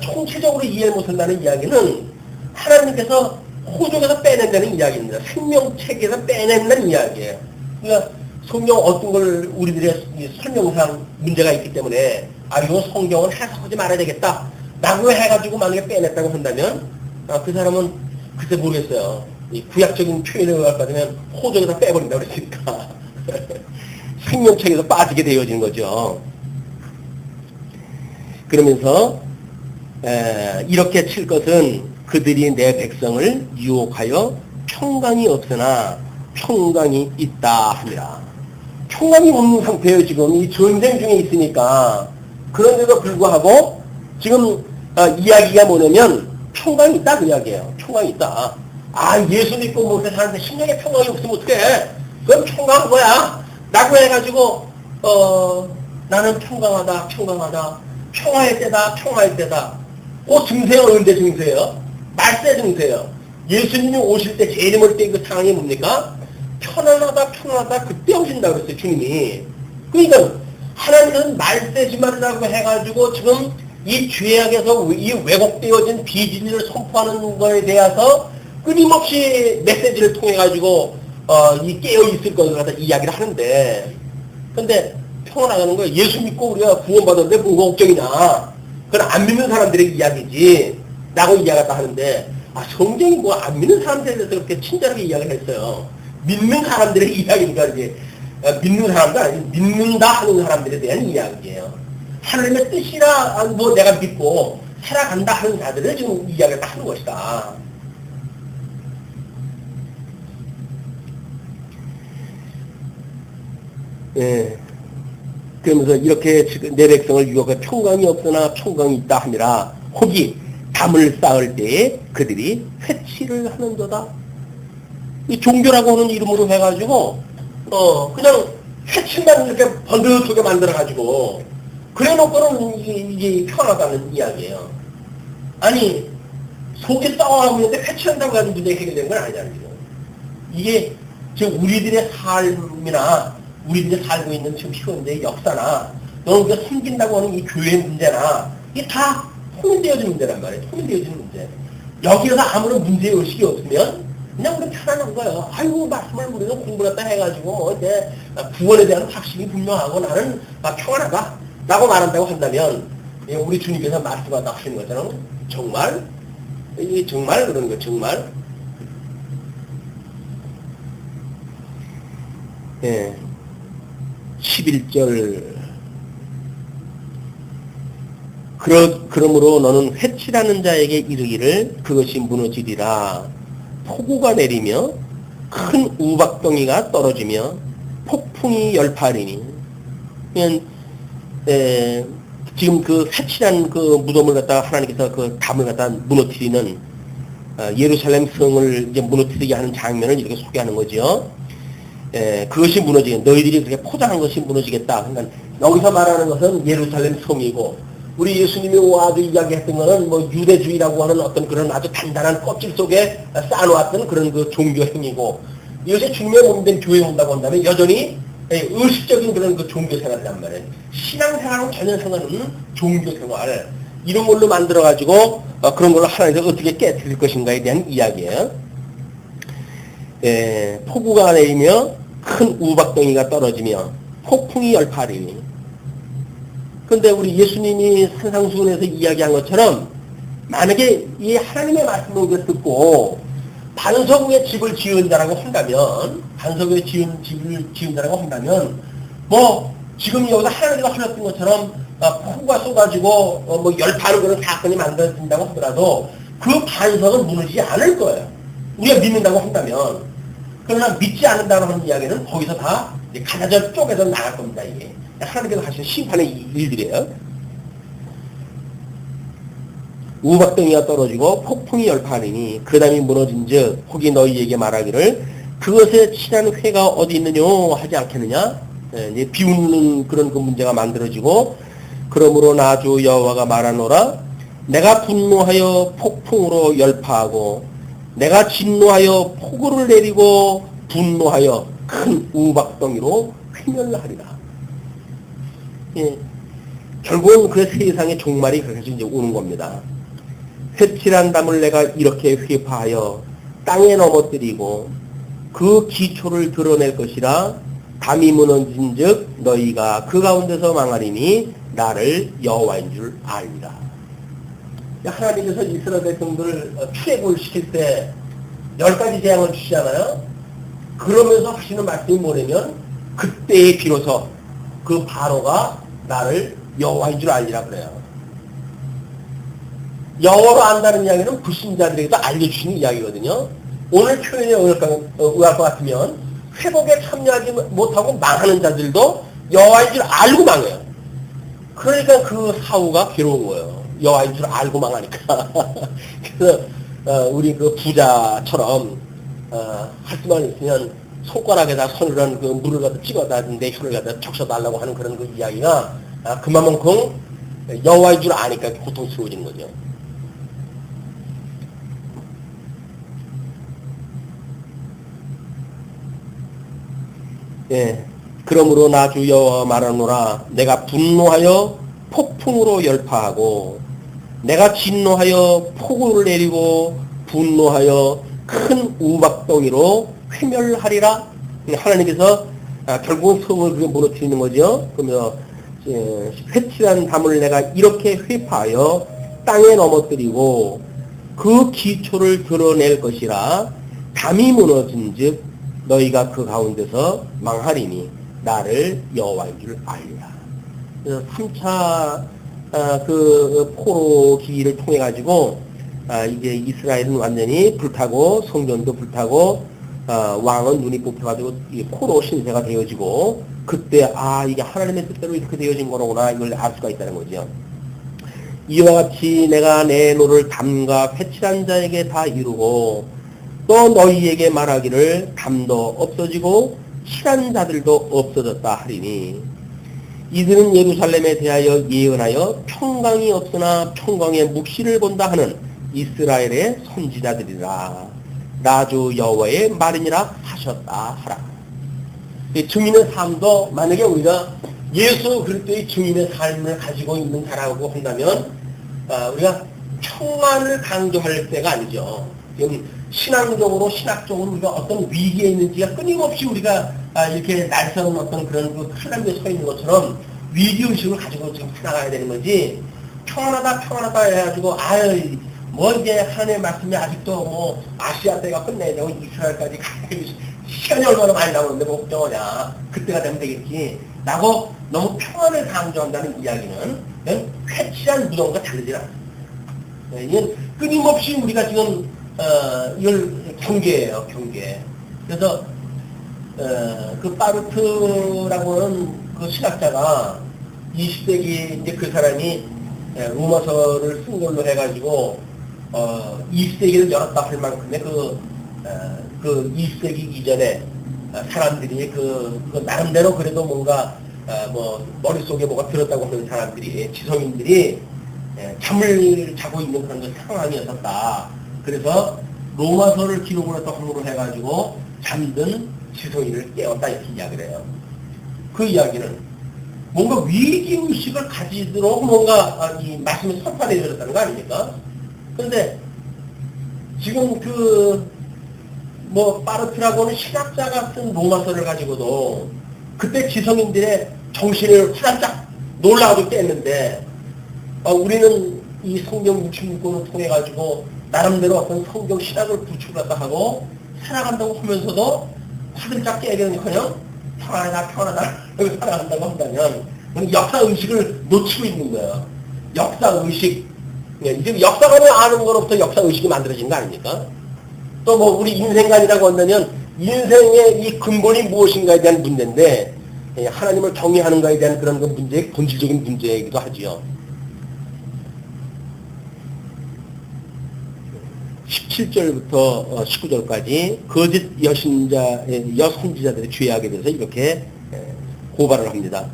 총체적으로 이해 못한다는 이야기는 하나님께서 호족에서 빼낸다는 이야기입니다. 생명책에서 빼낸다는 이야기예요. 그러니까 성경 어떤 걸 우리들의 설명상 문제가 있기 때문에 이거 성경은 해석하지 말아야 되겠다 라고 해가지고 만약에 빼냈다고 한다면 그 사람은 글쎄 모르겠어요. 이 구약적인 표현을 받으면 호족에서 빼버린다고 그랬으니까 생명책에서 빠지게 되어지는 거죠. 그러면서 이렇게 칠 것은 그들이 내 백성을 유혹하여 평강이 없으나 평강이 있다 합니다. 평강이 없는 상태예요. 지금 이 전쟁 중에 있으니까. 그런데도 불구하고 지금 이야기가 뭐냐면 평강이 있다 그 이야기예요. 평강이 있다. 예수 믿고 뭐 이렇게 사는데 심령에 평강이 없으면 어떡해? 그건 평강한 거야. 라고 해가지고 나는 평강하다. 평화의 때다. 그 증세가 언제 증세예요? 말세 증세예요. 예수님이 오실 때 제일 멀 때 그 상황이 뭡니까? 편안하다 그때 오신다고 그랬어요. 주님이. 그러니까 하나님은 말세지말이라고 해가지고 지금 이 죄악에서 이 왜곡되어진 비진리를 선포하는 거에 대해서 끊임없이 메시지를 통해 가지고 이 깨어 있을 것을 갖다 이야기를 하는데, 근데 평안하다는 거예요. 예수 믿고 우리가 구원받았는데 뭐가 걱정이냐? 그건 안 믿는 사람들의 이야기지. 라고 이야기를 하는데, 성경이 뭐 안 믿는 사람들에 대해서 그렇게 친절하게 이야기를 했어요. 믿는 사람들의 이야기니까 이제 믿는 사람도 아니고 믿는다 하는 사람들에 대한 이야기예요. 하나님의 뜻이라 뭐 내가 믿고 살아간다 하는 자들을 지금 이야기를 하는 것이다. 예. 그러면서 이렇게 내 백성을 유혹해 평강이 없으나 평강이 있다 함이라. 혹이 담을 쌓을 때에 그들이 회치를 하는도다. 이 종교라고 하는 이름으로 해가지고 그냥 회치만 이렇게 번듯하게 만들어가지고 그래놓고는 이게 편하다는 이야기예요. 아니 속이 싸워하고 있는데 회치한다고 하는 문제가 해결된 건 아니잖아요. 이게 지금 우리들의 삶이나 우리들이 살고 있는 지금 현대의 역사나 너는 우리가 섬긴다고 하는 이 교회 문제나 이게 다 통일되어진 문제란 말이에요. 통일되어진 문제. 여기에서 아무런 문제의식이 없으면 그냥 우리 편안한 거예요. 아이고 말씀을 우리가 공부했다 해가지고 뭐 이제 구원에 대한 확신이 분명하고 나는 평안하다 라고 말한다고 한다면 우리 주님께서 말씀하다 하시는 것처럼 정말 이게 정말 그런 거 정말 예. 11절 그러므로 너는 회치라는 자에게 이르기를 그것이 무너지리라. 폭우가 내리며 큰 우박덩이가 떨어지며 폭풍이 열파리니. 지금 그 회치라는 그 무덤을 갖다가 하나님께서 그 담을 갖다 무너뜨리는 예루살렘 성을 이제 무너뜨리게 하는 장면을 이렇게 소개하는 거죠. 그것이 무너지겠다. 너희들이 그렇게 포장한 것이 무너지겠다. 그러니까 여기서 말하는 것은 예루살렘 성이고 우리 예수님이 와서 이야기했던 것은 뭐 유대주의라고 하는 어떤 그런 아주 단단한 껍질 속에 쌓아놓았던 그런 그 종교 행위고 이것이 주님의 몸된 교회에 온다고 한다면 여전히 의식적인 그런 그 종교 생활이란 말이에요. 신앙생활하고 전혀 상관없는 종교 생활 이런 걸로 만들어가지고 그런 걸로 하나님께서 어떻게 깨뜨릴 것인가에 대한 이야기예요. 폭우가 내리며 큰 우박덩이가 떨어지며 폭풍이 열파리니. 그런데 우리 예수님이 산상수훈에서 이야기한 것처럼 만약에 이 하나님의 말씀을 듣고 반석 위에 집을 지은다라고 한다면, 반석 위에 집을 지은다라고 한다면, 뭐 지금 여기서 하나님과 흘렀던 것처럼 폭우가 쏟아지고 뭐 열파로 그런 사건이 만들어진다고 하더라도 그 반석은 무너지지 않을 거예요. 우리가 믿는다고 한다면. 그러나 믿지 않는다고 하는 이야기는 거기서 다 가나절 쪽에서 나갈 겁니다. 이게 하나님께서 하시는 심판의 일들이에요. 우박덩이가 떨어지고 폭풍이 열파하리니 그 담이 무너진즉 혹이 너희에게 말하기를 그것에 친한 회가 어디 있느냐 하지 않겠느냐. 이제 비웃는 그런 그 문제가 만들어지고, 그러므로 나 주 여호와가 말하노라 내가 분노하여 폭풍으로 열파하고 내가 진노하여 폭우를 내리고 분노하여 큰 우박덩이로 휘멸하리라. 결국은 그 세상의 종말이 그렇게 이제 오는 겁니다. 회칠한 담을 내가 이렇게 회파하여 땅에 넘어뜨리고 그 기초를 드러낼 것이라. 담이 무너진즉 너희가 그 가운데서 망하리니 나를 여호와인 줄 알리라. 하나님께서 이스라엘 백성들을 출애굽을 시킬 때 10가지 재앙을 주시잖아요. 그러면서 하시는 말씀이 뭐냐면 그때에 비로소 그 바로가 나를 여호와인 줄 알리라 그래요. 여호와로 안다는 이야기는 불신자들에게도 알려주시는 이야기거든요. 오늘 표현이 의할 것 같으면 회복에 참여하지 못하고 망하는 자들도 여호와인 줄 알고 망해요. 그러니까 그 사후가 괴로운 거예요. 여호와인 줄 알고 망하니까. 그래서 우리 그 부자처럼 할 수만 있으면 손가락에다 손을 한 그 물을 갖다 찍어다 내 혀를 갖다 적셔달라고 하는 그런 그 이야기가 그만큼 여호와인 줄 아니까 고통스러워지는 거죠. 그러므로 나 주 여호와 말하노라 내가 분노하여 폭풍으로 열파하고 내가 진노하여 폭우를 내리고 분노하여 큰 우박덩이로 회멸하리라. 하나님께서 결국 성을 무너뜨리는 거죠. 그러면 회칠한 담을 내가 이렇게 회파하여 땅에 넘어뜨리고 그 기초를 드러낼 것이라. 담이 무너진즉 너희가 그 가운데서 망하리니 나를 여호와인 줄 알리라. 그래서 3차 그 포로 기기를 통해 가지고 이제 이스라엘은 완전히 불타고 성전도 불타고 왕은 눈이 뽑혀가지고 포로 신세가 되어지고, 그때 이게 하나님의 뜻대로 이렇게 되어진 거로구나 이걸 알 수가 있다는 거죠. 이와 같이 내가 내 노를 담과 회칠한 자에게 다 이루고 또 너희에게 말하기를 담도 없어지고 칠한 자들도 없어졌다 하리니 이들은 예루살렘에 대하여 예언하여 평강이 없으나 평강의 묵시를 본다 하는 이스라엘의 선지자들이라. 나 주 여호와의 말이니라 하셨다 하라. 증인의 삶도 만약에 우리가 예수 그리스도의 증인의 삶을 가지고 있는 자라고 한다면 우리가 평안을 강조할 때가 아니죠. 지금 신앙적으로 신학적으로 우리가 어떤 위기에 있는지가 끊임없이 우리가 이렇게 날서는 어떤 그런 그 하나님에 서 있는 것처럼 위기의식을 가지고 지금 살아가야 되는 거지. 평안하다 해가지고 뭐 이제 하나님의 말씀이 아직도 뭐 아시아 때가 끝내야 되고 이스라엘까지 시간이 얼마나 많이 남았는데 뭐 걱정하냐, 그때가 되면 되겠지 라고 너무 평안을 강조한다는 이야기는 회칠한 무덤과 다르지 않습니다. 이건 끊임없이 우리가 지금 이걸 경계예요, 경계. 그래서 그 파르트라고 하는 그 신학자가 20세기 이제 그 사람이 로마서를 쓴 걸로 해가지고 20세기를 열었다 할 만큼의 그 20세기 이전에 사람들이 그 나름대로 그래도 뭔가 뭐 머릿속에 뭐가 들었다고 하는 사람들이, 지성인들이 잠을 자고 있는 그런 그 상황이었었다. 그래서 로마서를 기록을 했다 함으로 해가지고 잠든 지성인을 깨웠다 이렇게 이야기를 해요. 그 이야기는 뭔가 위기의식을 가지도록 뭔가 이 말씀을 선포해 드렸다는 거 아닙니까? 그런데 지금 그 뭐 파르트라고는 신학자가 쓴 로마서를 가지고도 그때 지성인들의 정신을 후다닥 놀라가지고 깼는데 우리는 이 성경 66권을 통해 가지고 나름대로 어떤 성경 신학을 구축을 하고 살아간다고 하면서도 화들짝 깨기는커녕 평안하다 이렇게 살아간다고 한다면 역사 의식을 놓치고 있는 거예요. 역사 의식. 지금 역사관을 아는 거로부터 역사 의식이 만들어진 거 아닙니까? 또 뭐 우리 인생관이라고 한다면 인생의 이 근본이 무엇인가에 대한 문제인데 하나님을 정의하는가에 대한 그런 그 문제의 본질적인 문제이기도 하지요. 17절부터 19절까지 거짓 여선지자들의 죄악에 대해서 이렇게 고발을 합니다.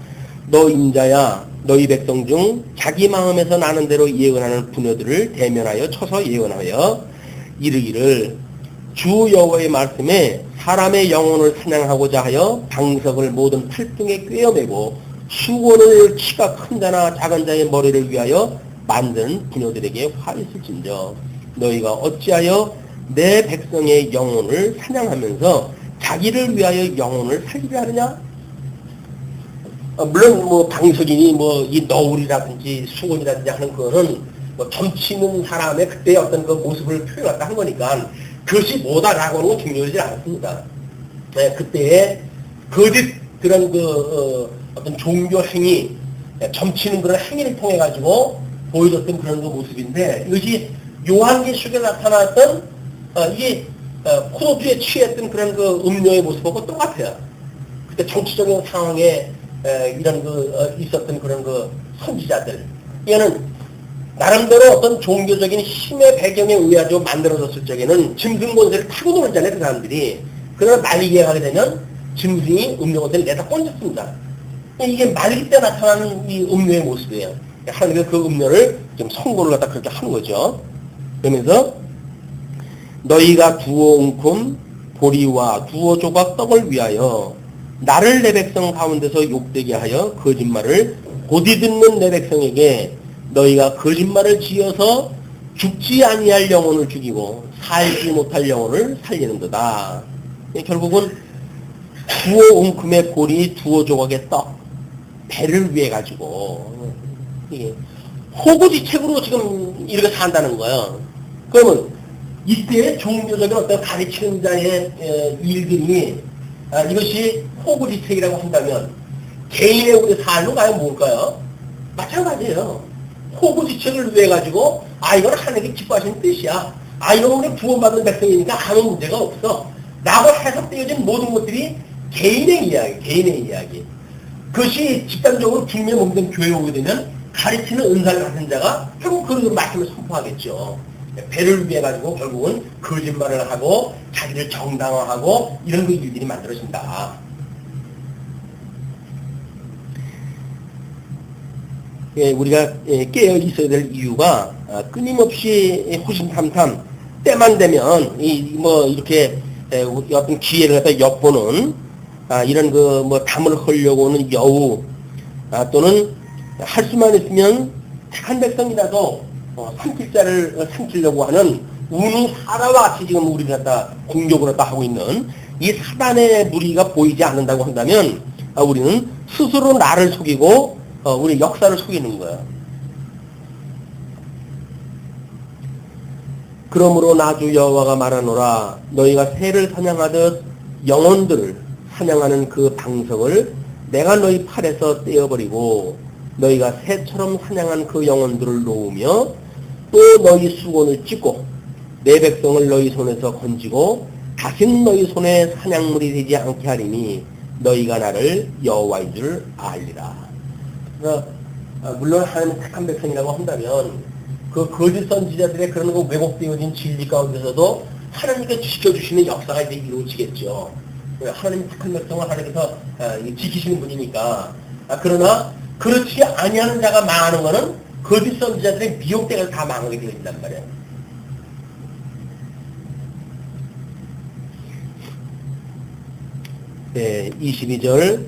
너 인자야 너희 백성 중 자기 마음에서 나는 대로 예언하는 부녀들을 대면하여 쳐서 예언하여 이르기를 주 여호와의 말씀에 사람의 영혼을 사냥하고자 하여 방석을 모든 팔등에 꿰어매고 수건을 키가 큰 자나 작은 자의 머리를 위하여 만드는 부녀들에게 화 있을진저 너희가 어찌하여 내 백성의 영혼을 사냥하면서 자기를 위하여 영혼을 살리려 하느냐? 물론 뭐 방석이니 뭐 이 너울이라든지 수건이라든지 하는 거는 뭐 점치는 사람의 그때의 어떤 그 모습을 표현했다 한 거니까 그것이 뭐다라고 하는 건 중요하지 않습니다. 네, 그때의 거짓 그런 어떤 종교 행위, 점치는 그런 행위를 통해 가지고 보여줬던 그런 그 모습인데 이것이 요한계시록에 나타났던 이게 포도주에 취했던 그런 그 음료의 모습하고 똑같아요. 그때 정치적인 상황에 이런 있었던 그런 그 선지자들. 얘는 나름대로 어떤 종교적인 힘의 배경에 의해서 만들어졌을 적에는 짐승 권세를 타고 놀잖아요, 그 사람들이. 그러나 말기에 가게 되면 짐승이 음료 권세를 내다 꼰졌습니다. 이게 말기 때 나타나는 이 음료의 모습이에요. 하나님께서 그 음료를 좀 선고를 갖다 그렇게 하는 거죠. 그러면서 너희가 두어 웅큼 보리와 두어 조각 떡을 위하여 나를 내 백성 가운데서 욕되게 하여 거짓말을 곧이 듣는 내 백성에게 너희가 거짓말을 지어서 죽지 아니할 영혼을 죽이고 살지 못할 영혼을 살리는도다. 결국은 두어 웅큼의 보리 두어 조각의 떡 배를 위해 가지고 호구지책으로 지금 이렇게 산다는 거예요. 그러면 이때 종교적인 어떤 가르치는 자의 일들이 이것이 호구지책이라고 한다면 개인의 우리 삶은 과연 뭘까요? 마찬가지예요. 호구지책을 위해 가지고 이건 하나님께 기뻐하시는 뜻이야. 이건 우리 구원받은 백성이니까 아무 문제가 없어. 라고 해석되어진 모든 것들이 개인의 이야기. 그것이 집단적으로 주님의 몸된 교회에 오게 되면 가르치는 은사를 가진 자가 결국 그런 말씀을 선포하겠죠. 배를 위해 가지고 결국은 거짓말을 하고 자기를 정당화하고 이런 그 일들이 만들어진다. 우리가 깨어 있어야 될 이유가 끊임없이 호심탐탐 때만 되면 이렇게 어떤 기회를 갖다 엿보는 이런 담을 흘려고 오는 여우 또는 할 수만 있으면 착한 백성이라도 삼킬자를 삼키려고 하는 우는 사라와 같이 지금 우리가 갖다 공격을 갖다 하고 있는 이 사단의 무리가 보이지 않는다고 한다면 우리는 스스로 나를 속이고 우리 역사를 속이는 거야. 그러므로 나주 여호와가 말하노라 너희가 새를 사냥하듯 영혼들을 사냥하는 그 방석을 내가 너희 팔에서 떼어버리고 너희가 새처럼 사냥한 그 영혼들을 놓으며 또 너희 수건을 찢고 내 백성을 너희 손에서 건지고 다신 너희 손에 사냥물이 되지 않게 하리니 너희가 나를 여호와인 줄 알리라. 그러니까 물론 하나님 택한 백성이라고 한다면 그 거짓 선지자들의 그런 거 왜곡되어진 진리 가운데서도 하나님께 지켜주시는 역사가 이제 이루어지겠죠. 하나님 택한 백성을 하나님께서 지키시는 분이니까. 그러나 그렇지 아니하는 자가 망하는 거는 거짓 선지자들의 미혹되어서 다 망하게 되어 있단 말이에요. 네, 22절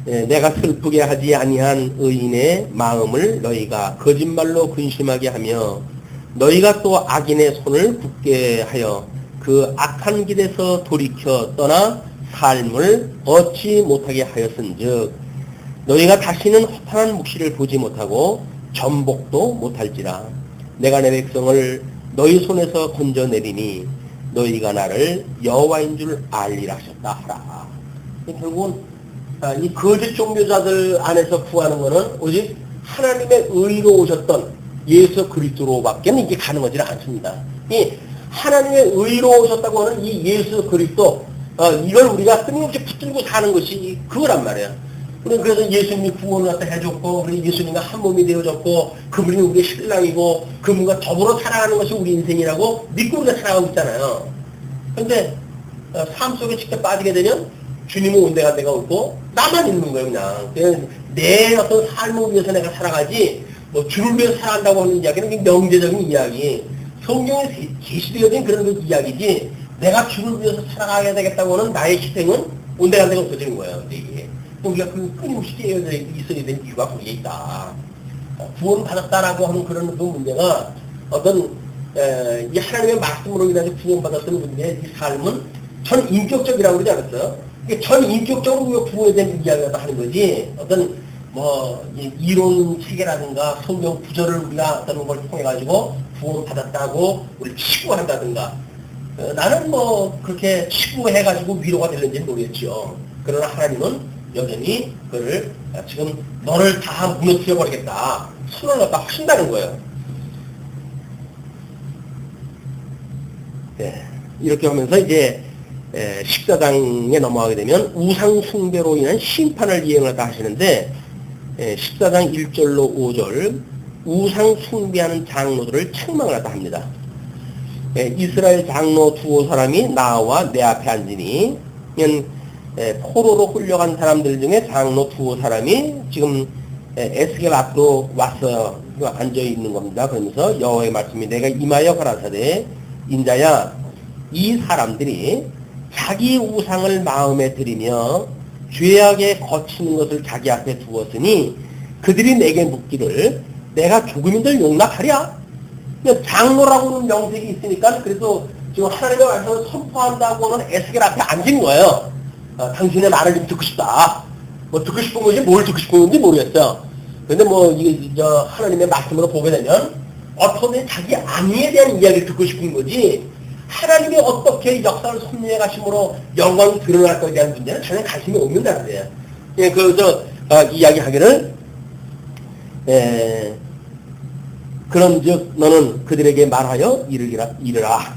내가 슬프게 하지 아니한 의인의 마음을 너희가 거짓말로 근심하게 하며 너희가 또 악인의 손을 굳게 하여 그 악한 길에서 돌이켜 떠나 삶을 얻지 못하게 하였은즉 너희가 다시는 허탄한 묵시를 보지 못하고 전복도 못할지라. 내가 내 백성을 너희 손에서 건져내리니 너희가 나를 여호와인 줄 알리라 하셨다 하라. 결국은 이 거짓 종교자들 안에서 구하는 것은 오직 하나님의 의로 오셨던 예수 그리스도로밖에 이게 가능하지는 않습니다. 이 하나님의 의로 오셨다고 하는 이 예수 그리스도, 이걸 우리가 끊임없이 붙들고 사는 것이 그거란 말이에요. 우리는 그래서 예수님이 구원을 갖다 해줬고, 우리 예수님과 한 몸이 되어졌고, 그분이 우리의 신랑이고, 그분과 더불어 살아가는 것이 우리 인생이라고 믿고 우리가 살아가고 있잖아요. 근데 삶 속에 직접 빠지게 되면 주님은 온데가 내가 없고 나만 있는 거예요. 그냥 내 어떤 삶을 위해서 내가 살아가지 뭐 주를 위해서 살아간다고 하는 이야기는 명제적인 이야기, 성경에 계시되어진 그런 그 이야기지, 내가 주를 위해서 살아가야 되겠다고 하는 나의 희생은 온데가 내가 없어지는 거예요. 이게 우리가 그 끊임없이 깨어져 있어야 되는 이유가 거기에 있다. 구원 받았다라고 하는 그런 그 문제가 어떤 이 하나님의 말씀으로 인해서 구원받았던 분들의 이 삶은 전 인격적이라고 그러지 않았어요? 이게 전 인격적으로 구원에 대한 이야기가 하는 거지, 어떤 뭐 이론 체계라든가 성경 구절을 우리가 어떤 걸 통해 가지고 구원받았다고 우리 치부한다든가, 나는 뭐 그렇게 치부해 가지고 위로가 되는지 모르겠죠. 그러나 하나님은 여전히 그를 지금 너를 다 무너뜨려 버리겠다 선언을 갖다 하신다는 거예요. 네, 이렇게 하면서 이제 14장에 넘어가게 되면 우상 숭배로 인한 심판을 이행하다 하시는데, 14장 1절로 5절 우상 숭배하는 장로들을 책망을 하다 합니다. 이스라엘 장로 두어 사람이 나와 내 앞에 앉으니, 포로로 끌려간 사람들 중에 장로 두어 사람이 지금 에스겔 앞으로 와서 앉아 있는 겁니다. 그러면서 여호와의 말씀이 내가 임하여 가라사대, 인자야, 이 사람들이 자기 우상을 마음에 들이며 죄악에 거치는 것을 자기 앞에 두었으니 그들이 내게 묻기를 내가 조금인들 용납하랴? 장로라고 하는 명색이 있으니까 그래서 지금 하나님의 말씀을 선포한다고 하는 에스겔 앞에 앉은 거예요. 당신의 말을 좀 듣고 싶다. 뭐 듣고 싶은 건지 뭘 듣고 싶은 건지 모르겠어요. 근데 뭐 이게 하나님의 말씀으로 보게 되면 어떤 자기 악의에 대한 이야기를 듣고 싶은 거지, 하나님이 어떻게 역사를 섭리해 가심으로 영광이 드러날 것에 대한 문제는 전혀 관심이 없는다는 거예요. 이야기하기를, 그런즉 너는 그들에게 말하여 이르라.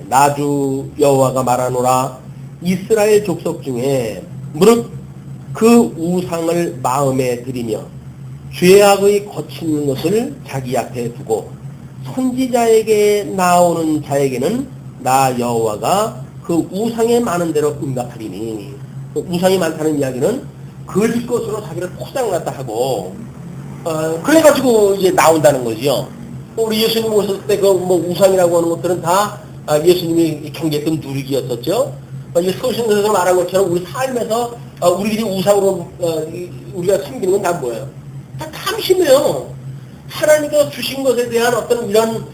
나주 여호와가 말하노라. 이스라엘 족속 중에 무릇 그 우상을 마음에 들이며 죄악의 거치는 것을 자기 앞에 두고 선지자에게 나오는 자에게는 나 여호와가 그 우상에 많은 대로 응답하리니, 그 우상이 많다는 이야기는 거짓 것으로 자기를 포장을 갖다 하고, 그래가지고 이제 나온다는 거지요. 우리 예수님 오셨을 때 그 뭐 우상이라고 하는 것들은 다 예수님이 경계했던 누리기였었죠. 이제 서신에서 말한 것처럼 우리 삶에서 우리들이 우상으로 우리가 섬기는 건 다 뭐예요? 다 탐심이에요. 하나님께서 주신 것에 대한 어떤 이런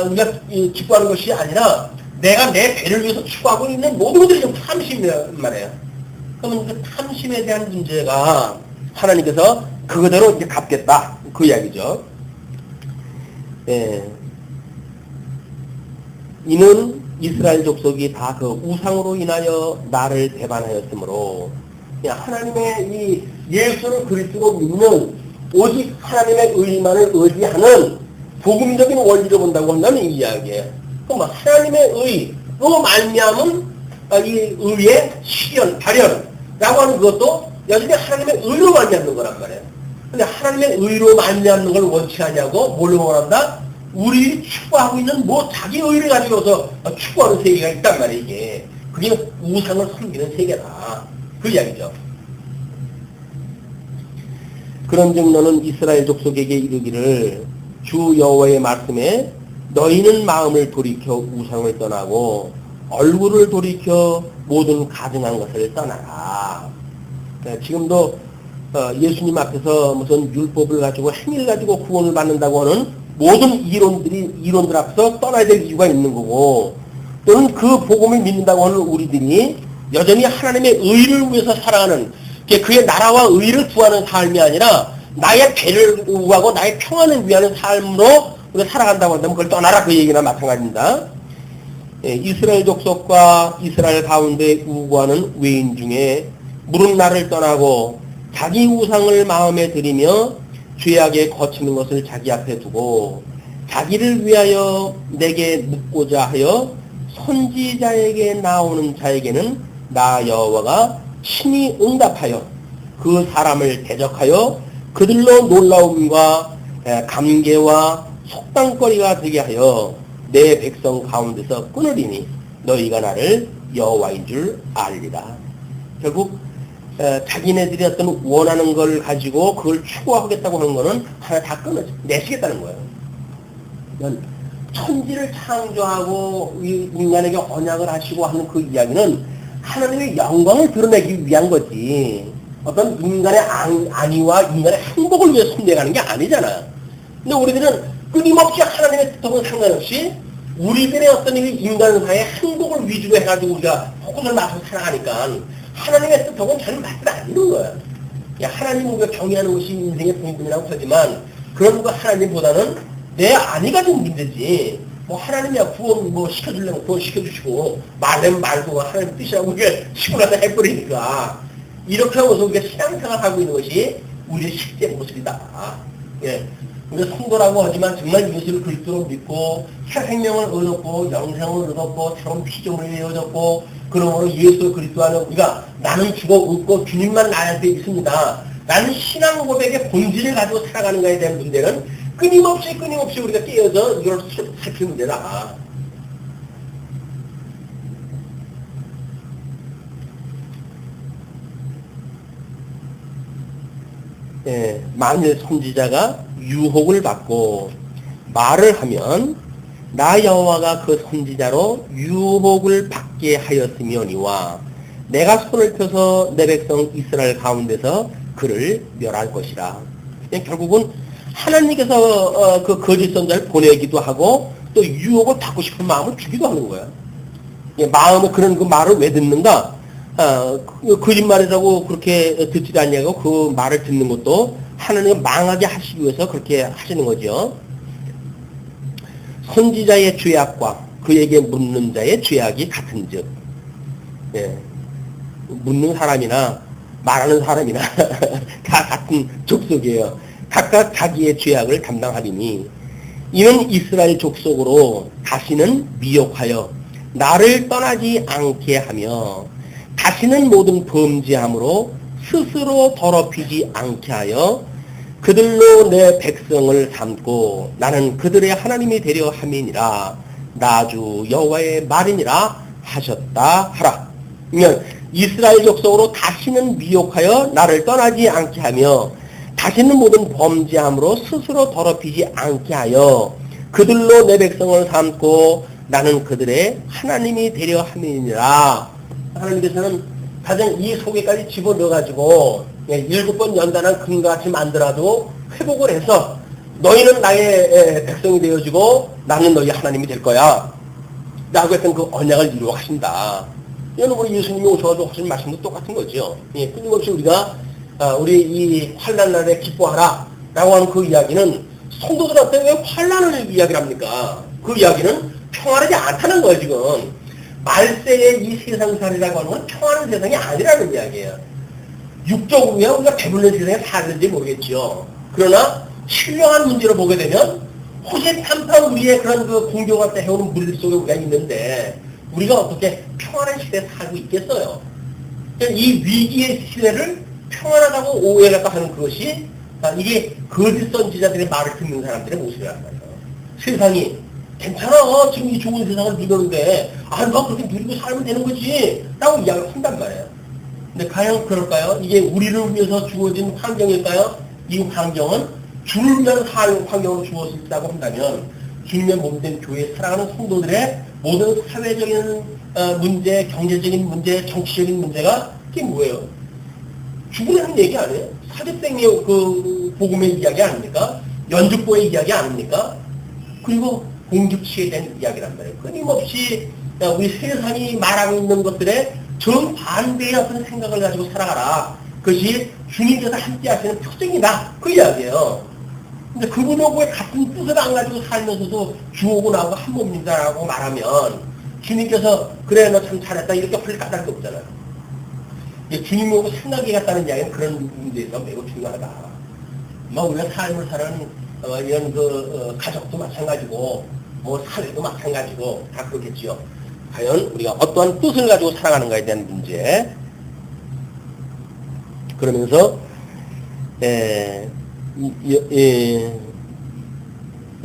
우리가 기뻐하는 것이 아니라 내가 내 배를 위해서 추구하고 있는 모든 것들이 좀 탐심이란 말이에요. 그러면 그 탐심에 대한 문제가 하나님께서 그거대로 이제 갚겠다, 그 이야기죠. 이는 이스라엘 족속이 다 그 우상으로 인하여 나를 배반하였으므로, 하나님의 이 예수를 그리스도로 믿는 오직 하나님의 의만을 의지하는 복음적인 원리로 본다고 한다면 이 이야기예요. 그럼 하나님의 의로 말미암은 이 의의 실현, 발현라고 하는 그것도 여전히 하나님의 의로 말미암는 거란 말이에요. 근데 하나님의 의로 말미암는 걸 원치 않냐고 뭘로 원한다? 우리 추구하고 있는 뭐 자기 의를 가지고서 추구하는 세계가 있단 말이에요. 이게 그게 우상을 섬기는 세계다, 그 이야기죠. 그런즉 너는 이스라엘 족속에게 이르기를 주 여호와의 말씀에 너희는 마음을 돌이켜 우상을 떠나고 얼굴을 돌이켜 모든 가증한 것을 떠나라. 지금도 예수님 앞에서 무슨 율법을 가지고 행위를 가지고 구원을 받는다고 하는 모든 이론들 앞에서 떠나야 될 이유가 있는 거고, 또는 그 복음을 믿는다고 하는 우리들이 여전히 하나님의 의를 위해서 살아가는, 그의 나라와 의를 구하는 삶이 아니라 나의 배를 구하고 나의 평안을 위하는 삶으로 우리가 살아간다고 한다면 그걸 떠나라, 그 얘기나 마찬가지입니다. 이스라엘 족속과 이스라엘 가운데 우고하는 외인 중에 물은 나를 떠나고 자기 우상을 마음에 들이며 죄악에 거치는 것을 자기 앞에 두고 자기를 위하여 내게 묻고자 하여 선지자에게 나오는 자에게는 나 여호와가 친히 응답하여 그 사람을 대적하여 그들로 놀라움과 감개와 속당거리가 되게 하여 내 백성 가운데서 끊으리니 너희가 나를 여호와인 줄 알리라. 결국 자기네들이 어떤 원하는 걸 가지고 그걸 추구하겠다고 하는 거는 하나 다 내시겠다는 거예요. 천지를 창조하고 인간에게 언약을 하시고 하는 그 이야기는 하나님의 영광을 드러내기 위한 거지, 어떤 인간의 안위와 인간의 행복을 위해 손대가는 게 아니잖아. 근데 우리들은 끊임없이 하나님의 뜻하고는 상관없이 우리들의 어떤 인간사의 행복을 위주로 해가지고 우리가 포커스를 맞춰서 살아가니까 하나님의 뜻하고는 전혀 맞지 않는 거야. 하나님을 우리가 경외하는 것이 인생의 본분이라고 하지만 그런 거 하나님보다는 내 안위가 좀 문제지. 뭐 하나님이야 구원 뭐 시켜주려면 구원 시켜주시고 말하면 말고 하나님 뜻이라고 우리가 시골하다 해버리니까 이렇게 하면서 우리가 신앙생활하고 있는 것이 우리의 실제 모습이다. 예. 우리가 성도라고 하지만 정말 예수를 그리스도로 믿고 새 생명을 얻었고 영생을 얻었고 새로운 피조물이 얻었고 그러므로 예수 그리스도 안에 우리가 나는 죽어 웃고 주님만 나한테 있습니다. 나는 신앙 고백의 본질을 가지고 살아가는 것에 대한 문제는 끊임없이 우리가 깨어서 이걸 살피는 문제다. 예, 만일 선지자가 유혹을 받고 말을 하면 나 여호와가 그 선지자로 유혹을 받게 하였으며니와 내가 손을 펴서 내 백성 이스라엘 가운데서 그를 멸할 것이라. 결국은 하나님께서 그 거짓 선자를 보내기도 하고 또 유혹을 받고 싶은 마음을 주기도 하는 거야. 마음에 그런 그 말을 왜 듣는가? 거짓말이라고 그렇게 듣지 않냐고 그 말을 듣는 것도 하나님을 망하게 하시기 위해서 그렇게 하시는 거죠. 선지자의 죄악과 그에게 묻는 자의 죄악이 같은즉, 예, 묻는 사람이나 말하는 사람이나 다 같은 족속이에요. 각각 자기의 죄악을 담당하리니 이는 이스라엘 족속으로 다시는 미혹하여 나를 떠나지 않게 하며 다시는 모든 범죄함으로 스스로 더럽히지 않게 하여 그들로 내 백성을 삼고 나는 그들의 하나님이 되려 함이니라. 나주 여호와의 말이니라 하셨다 하라. 그러면 이스라엘 족속으로 다시는 미혹하여 나를 떠나지 않게 하며 다시는 모든 범죄함으로 스스로 더럽히지 않게 하여 그들로 내 백성을 삼고 나는 그들의 하나님이 되려 함이니라. 하나님께서는 가장 이 속에까지 집어넣어가지고 7번 연단한 금과 같이 만들어도 회복을 해서 너희는 나의 백성이 되어지고 나는 너희 하나님이 될 거야 라고 했던 그 언약을 이루어 가신다. 이거는 우리 예수님이 오셔가지고 하신 말씀도 똑같은 거죠. 끊임없이 우리가 우리 이 환난 날에 기뻐하라 라고 하는 그 이야기는 성도들한테 왜 환난을 이야기를 합니까? 그 이야기는 평안하지 않다는 거예요. 지금 말세의 이 세상살이라고 하는 건 평안한 세상이 아니라는 이야기예요. 육적으로 우리가 배불른 세상에 사는지 모르겠죠. 그러나 신령한 문제로 보게 되면 호시탐탐 우리의 그런 그 공경할 때 해오는 무리들 속에 우리가 있는데 우리가 어떻게 평안한 시대에 살고 있겠어요? 이 위기의 시대를 평안하다고 오해가 하는 그것이 이게 거짓 선지자들의 말을 듣는 사람들의 모습이란 말이에요. 세상이 괜찮아. 지금 이 좋은 세상을 누리는데 너 그렇게 누리고 살면 되는 거지 라고 이야기를 한단 말이에요. 근데 과연 그럴까요? 이게 우리를 위해서 주어진 환경일까요? 이 환경은 주를 위한 환경으로 주어졌다고 한다면 주님의 몸된 교회에 살아가는 성도들의 모든 사회적인 문제, 경제적인 문제, 정치적인 문제가 이게 뭐예요? 죽으라는 얘기 아니에요? 사제생의 그 복음의 이야기 아닙니까? 연죽보의 이야기 아닙니까? 그리고 공급치에 대한 이야기란 말이에요. 끊임없이 우리 세상이 말하고 있는 것들에 정반대의 어떤 생각을 가지고 살아가라. 그것이 주님께서 함께 하시는 표징이다. 그 이야기예요. 근데 그분하고 같은 뜻을 안 가지고 살면서도 주오고 나오고 한 몸이다라고 말하면 주님께서 그래 너 참 잘했다 이렇게 할 까닭이 없잖아요. 주님하고 생각이 같다는 이야기는 그런 문제에서 매우 중요하다. 우리가 삶을 사는 이런 가족도 마찬가지고 뭐 사회도 마찬가지고 다 그렇겠지요. 과연 우리가 어떠한 뜻을 가지고 살아가는가에 대한 문제. 그러면서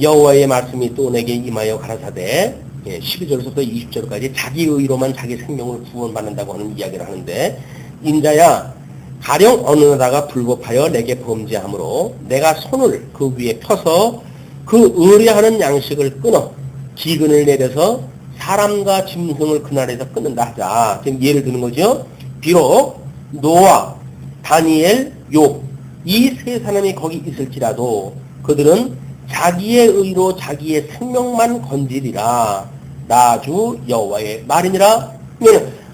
여호와의 말씀이 또 내게 임하여 가라사대 12절부터 20절까지 자기 의로만 자기 생명을 구원받는다고 하는 이야기를 하는데 인자야 가령 어느 나라가 불법하여 내게 범죄하므로 내가 손을 그 위에 펴서 그 의뢰하는 양식을 끊어 기근을 내려서 사람과 짐승을 그날에서 끊는다 하자. 지금 예를 드는 거죠. 비록 노아, 다니엘, 욥 이 세 사람이 거기 있을지라도 그들은 자기의 의로 자기의 생명만 건지리라. 나 주 여호와의 말이니라.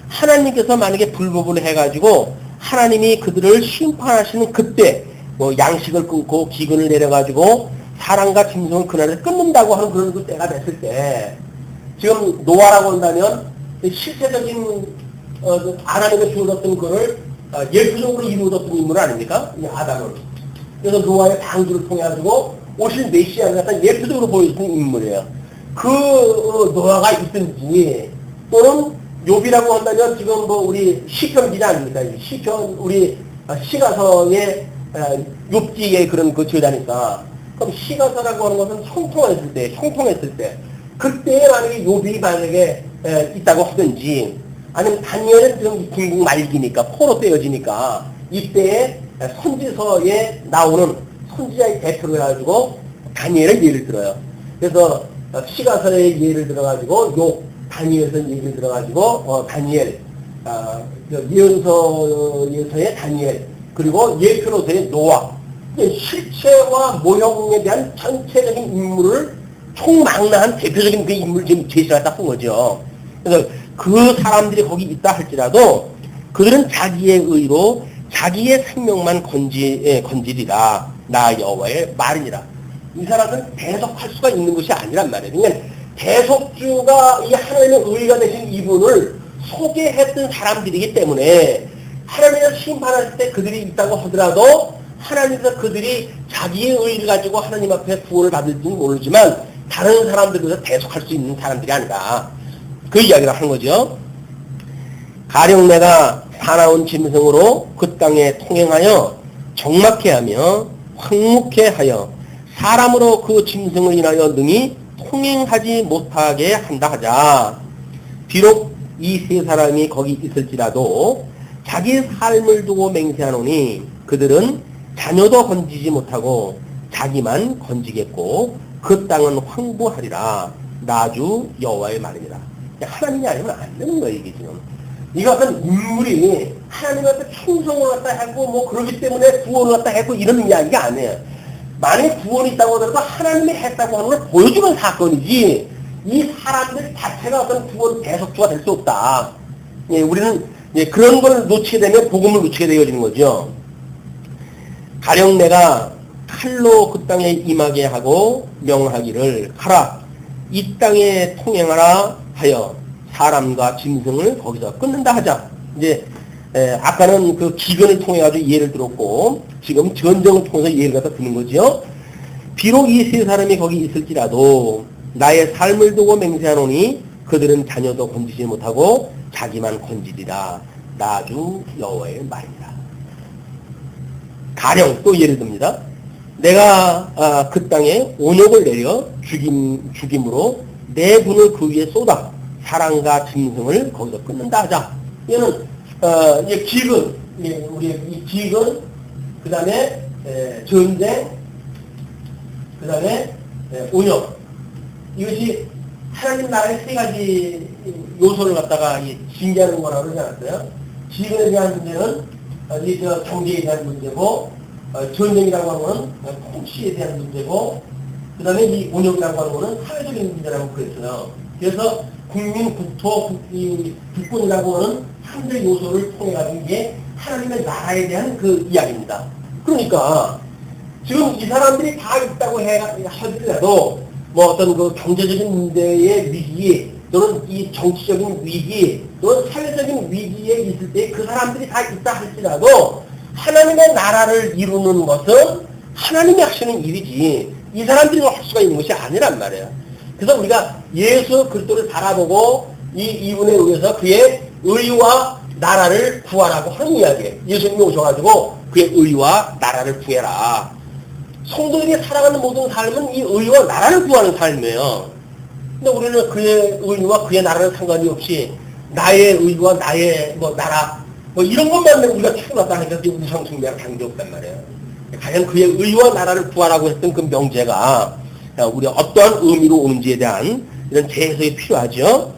하나님께서 만약에 불법을 해가지고 하나님이 그들을 심판하시는 그때 양식을 끊고 기근을 내려가지고 사람과 짐승을 그날에 끊는다고 하는 그런 그 때가 됐을 때 지금 노아라고 한다면 실체적인 하나님의 주어졌던 그를 예표적으로 이루어졌던 인물 아닙니까? 아담을. 그래서 노아의 방주를 통해 가지고 오실 메시아를 갖다 예표적으로 보여주는 인물이에요. 그 노아가 있든지 또는 욥이라고 한다면 지금 우리 시편 기자 아닙니까? 시편 우리 시가서의 욥기의 그런 그 제자니까 그럼 시가서라고 하는 것은 형통했을 때 그때 만약에 욥이 만약에 있다고 하든지 아니면 다니엘은 지금 궁극 말기니까 포로 떼어지니까 이때에 선지서에 나오는 선지자의 대표로 해가지고 다니엘을 예를 들어요. 그래서 시가서의 예를 들어가지고 욥, 다니엘에서 예를 들어가지고 다니엘, 예언서에서의 다니엘, 그리고 예표로서의 노아. 실체와 모형에 대한 전체적인 인물을 총망라한 대표적인 그 인물을 지금 제시하다 한 거죠. 그래서 그 사람들이 거기 있다 할지라도 그들은 자기의 의로 자기의 생명만 건지리라. 나 여호와의 말이니라. 이 사람은 대속할 수가 있는 것이 아니란 말이에요. 그러니까 대속주가 이 하나님의 의가 되신 이분을 소개했던 사람들이기 때문에 하나님을 심판할 때 그들이 있다고 하더라도 하나님께서 그들이 자기의 의를 가지고 하나님 앞에 구원을 받을지는 모르지만 다른 사람들보다 대속할 수 있는 사람들이 아니다. 그 이야기를 하는 거죠. 가령 내가 사나운 짐승으로 그 땅에 통행하여 적막해 하며 황묵해 하여 사람으로 그 짐승을 인하여 능히 통행하지 못하게 한다 하자. 비록 이 세 사람이 거기 있을지라도 자기 삶을 두고 맹세하노니 그들은 자녀도 건지지 못하고 자기만 건지겠고 그 땅은 황부하리라. 나주 여호와의 말이니라. 하나님이 아니면 안 되는 거예요, 이게 지금. 이것은 인물이 하나님한테 충성을 갖다 하고 그러기 때문에 구원을 갖다 했고 이런 이야기가 아니에요. 만약에 구원이 있다고 하더라도 하나님이 했다고 하는 걸 보여주는 사건이지 이 사람들 자체가 어떤 구원 대속주가 될 수 없다. 우리는 그런 걸 놓치게 되면 복음을 놓치게 되어지는 거죠. 가령 내가 칼로 그 땅에 임하게 하고 명하기를 가라 이 땅에 통행하라 하여 사람과 짐승을 거기서 끊는다 하자. 이제 아까는 그 기근을 통해 가지고 예를 들었고 지금 전쟁을 통해서 예를 갖다 드는 거죠. 비록 이 세 사람이 거기 있을지라도 나의 삶을 두고 맹세하노니 그들은 자녀도 건지지 못하고 자기만 건지리라. 나주 여호와의 말이다. 가령 또 예를 듭니다. 내가 그 땅에 온역을 내려 죽임으로 내 분을 그 위에 쏟아 사람과 짐승을 거기서 끊는다 하자. 이거는 기근, 우리 이 기근, 그 다음에 전쟁, 그 다음에 온역. 이것이 하나님 나라의 세 가지 요소를 갖다가 징계하는 거라고 그러지 않았어요? 기근에 대한 문제는 경제에 대한 문제고, 전쟁이라고 하는 통치에 대한 문제고, 그 다음에 이 온역이라고 하는 거는 사회적인 문제라고 그랬어요. 그래서 국민, 국토, 국군이라고 하는 3대 요소를 통해가지고 이게 하나님의 나라에 대한 그 이야기입니다. 그러니까 지금 이 사람들이 다 있다고 하더라도 뭐 어떤 그 경제적인 문제의 위기 또는 이 정치적인 위기 또는 사회적인 위기에 있을 때 그 사람들이 다 있다 할지라도 하나님의 나라를 이루는 것은 하나님이 하시는 일이지 이 사람들이 할 수가 있는 것이 아니란 말이에요. 그래서 우리가 예수 그리스도를 바라보고 이 이분에 의해서 그의 의와 나라를 구하라고 하는 이야기예요. 예수님이 오셔가지고 그의 의와 나라를 구해라. 성도들이 살아가는 모든 삶은 이 의와 나라를 구하는 삶이에요. 근데 우리는 그의 의와 그의 나라는 상관이 없이 나의 의와 나의 뭐 나라 뭐 이런 것만 우리가 추구하다니까 우리 성승배랑 관계없단 말이에요. 과연 그의 의와 나라를 구하라고 했던 그 명제가 우리 어떠한 의미로 오는지에 대한 이런 재해석이 필요하죠.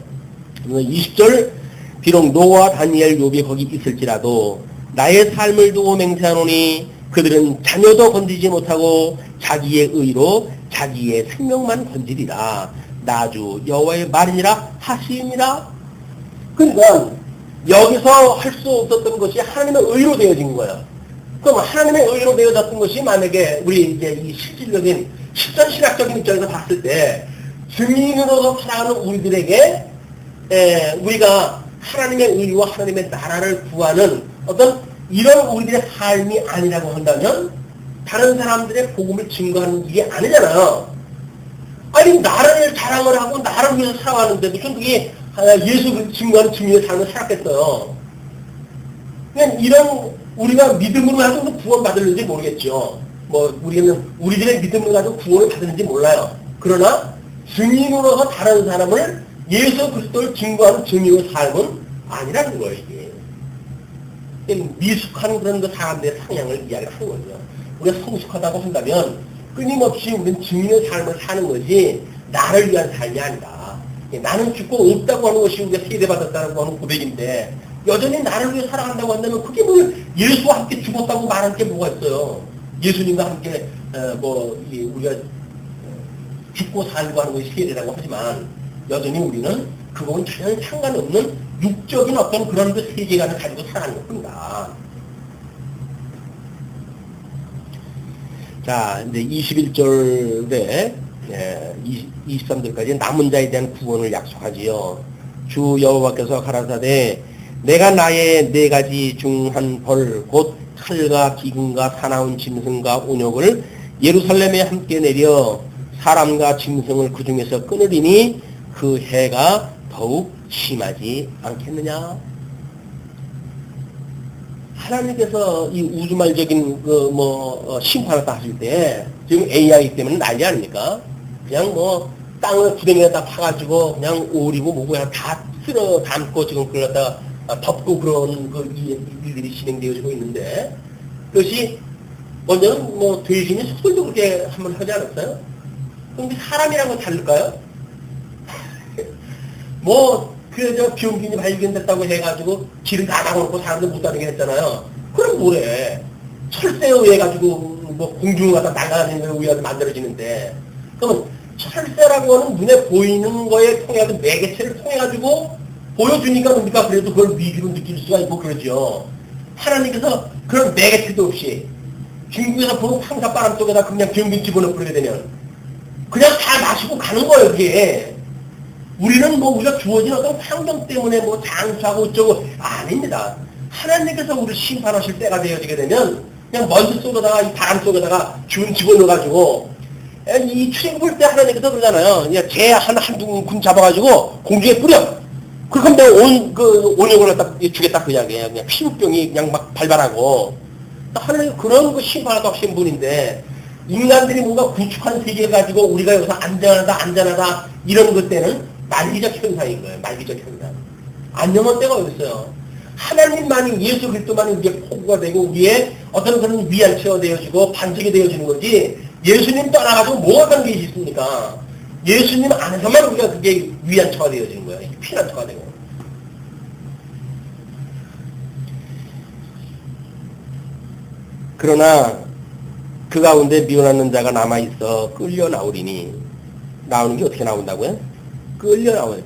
20절 비록 노아 다니엘 욥이 거기 있을지라도 나의 삶을 두고 맹세하노니 그들은 자녀도 건지지 못하고 자기의 의로 자기의 생명만 건지리라. 나주 여호와의 말이니라 하시니라. 그러니까 여기서 할 수 없었던 것이 하나님의 의로 되어진 거예요. 그럼 하나님의 의로 되어졌던 것이 만약에 우리 이제 이 실질적인 실전신학적인 입장에서 봤을 때 증인으로서 살아가는 우리들에게 우리가 하나님의 의와 하나님의 나라를 구하는 어떤 이런 우리들의 삶이 아니라고 한다면 다른 사람들의 복음을 증거하는 일이 아니잖아요. 아니 나라를 자랑을 하고 나를 위해서 살아가는데 무슨 그게 예수 증거하는 증인의 삶을 살았겠어요. 그냥 이런 우리가 믿음으로 해서 구원 받을는지 모르겠죠. 뭐 우리들의 믿음으로 가지고 구원을 받았는지 몰라요. 그러나 증인으로서 다른 사람을 예수 그리스도를 증거하는 증인의 삶은 아니라는 거예요. 이게 미숙한 그런 그 사람들의 상향을 이야기하는 거죠. 우리가 성숙하다고 한다면 끊임없이 우리는 증인의 삶을 사는 것이 나를 위한 삶이 아니다. 나는 죽고 없다고 하는 것이 우리가 세대받았다고 하는 고백인데 여전히 나를 위해 살아간다고 한다면 그게 뭐 예수와 함께 죽었다고 말할 게 뭐가 있어요. 예수님과 함께 우리가 죽고 살고 하는 것이 세대라고 하지만 여전히 우리는 그거는 전혀 상관없는 육적인 어떤 그런 그 세계관을 가지고 살아가는 것뿐이다. 자, 이제 21절에 23절까지 남은 자에 대한 구원을 약속하지요. 주 여호와께서 가라사대 내가 나의 네 가지 중 한 벌 곧 칼과 기근과 사나운 짐승과 온역을 예루살렘에 함께 내려 사람과 짐승을 그 중에서 끊으리니 그 해가 더욱 심하지 않겠느냐. 하나님께서 이 우주말적인 심판을 하실 때 지금 AI 때문에 난리 아닙니까? 그냥 땅을 구덩이에다 파가지고 그냥 오리고 뭐고 그냥 다 쓸어 담고 지금 그걸 갖다가 덮고 그런 그 일들이 진행되어지고 있는데 그것이 먼저는 돼지니 소들도 그렇게 한번 하지 않았어요? 그런데 사람이란 건 다를까요? 비용균이 발견됐다고 해가지고 길을 다 나가놓고 사람들 못 다니게 했잖아요. 그럼 뭐래? 철새에 의해 가지고 공중을 갖다 나가는 거에 의해서 만들어지는데 그러면 철새라고 하는 눈에 보이는 거에 통해서 매개체를 통해가지고 보여주니까 우리가 그래도 그걸 위기로 느낄 수가 있고 그러죠. 하나님께서 그런 매개체도 없이 중국에서 보는 황사바람 속에다 그냥 병균 집어넣어 버리게 되면 그냥 다 마시고 가는 거예요, 그게. 우리는 우리가 주어진 어떤 환경 때문에 장수하고 어쩌고 아닙니다. 하나님께서 우리를 심판하실 때가 되어지게 되면 그냥 먼지 속에다가 이 바람 속에다가 균 집어넣어가지고 이 출애굽을 때 하나님께서 그러잖아요. 그냥 개 한두 군 잡아가지고 공중에 뿌려. 그럼 내가 온역을 갖다 주겠다 그 이야기예요. 그냥 피부병이 그냥 막 발발하고. 하나님 그런 거 심판하다 하신 분인데 인간들이 뭔가 구축한 세계를 가지고 우리가 여기서 안전하다 이런 것 때는 말기적 현상인 거예요. 말기적 현상. 안녕한 때가 어디 있어요. 하나님만이 예수 그리스도만이 우리의 포구가 되고 우리의 어떤 그런 위안처가 되어지고 반석이 되어지는 거지 예수님 떠나가지고 뭐가 관계 있습니까? 예수님 안에서만 우리가 그게 위안처가 되어지는 거예요. 피난처가 되고. 그러나 그 가운데 미워하는 자가 남아있어 끌려 나오리니. 나오는 게 어떻게 나온다고요? 끌려 나오네.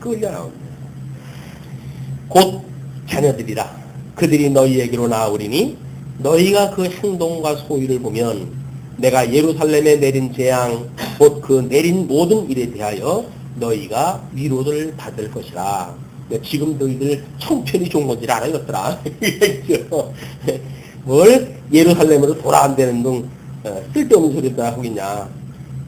곧 자녀들이라. 그들이 너희에게로 나오리니 너희가 그 행동과 소위를 보면 내가 예루살렘에 내린 재앙 곧 그 내린 모든 일에 대하여 너희가 위로를 받을 것이라. 지금 너희들 청천이 좋은 건지 알아 이것들아. 뭘 예루살렘으로 돌아간다는 등 쓸데없는 소리들 하고 있냐.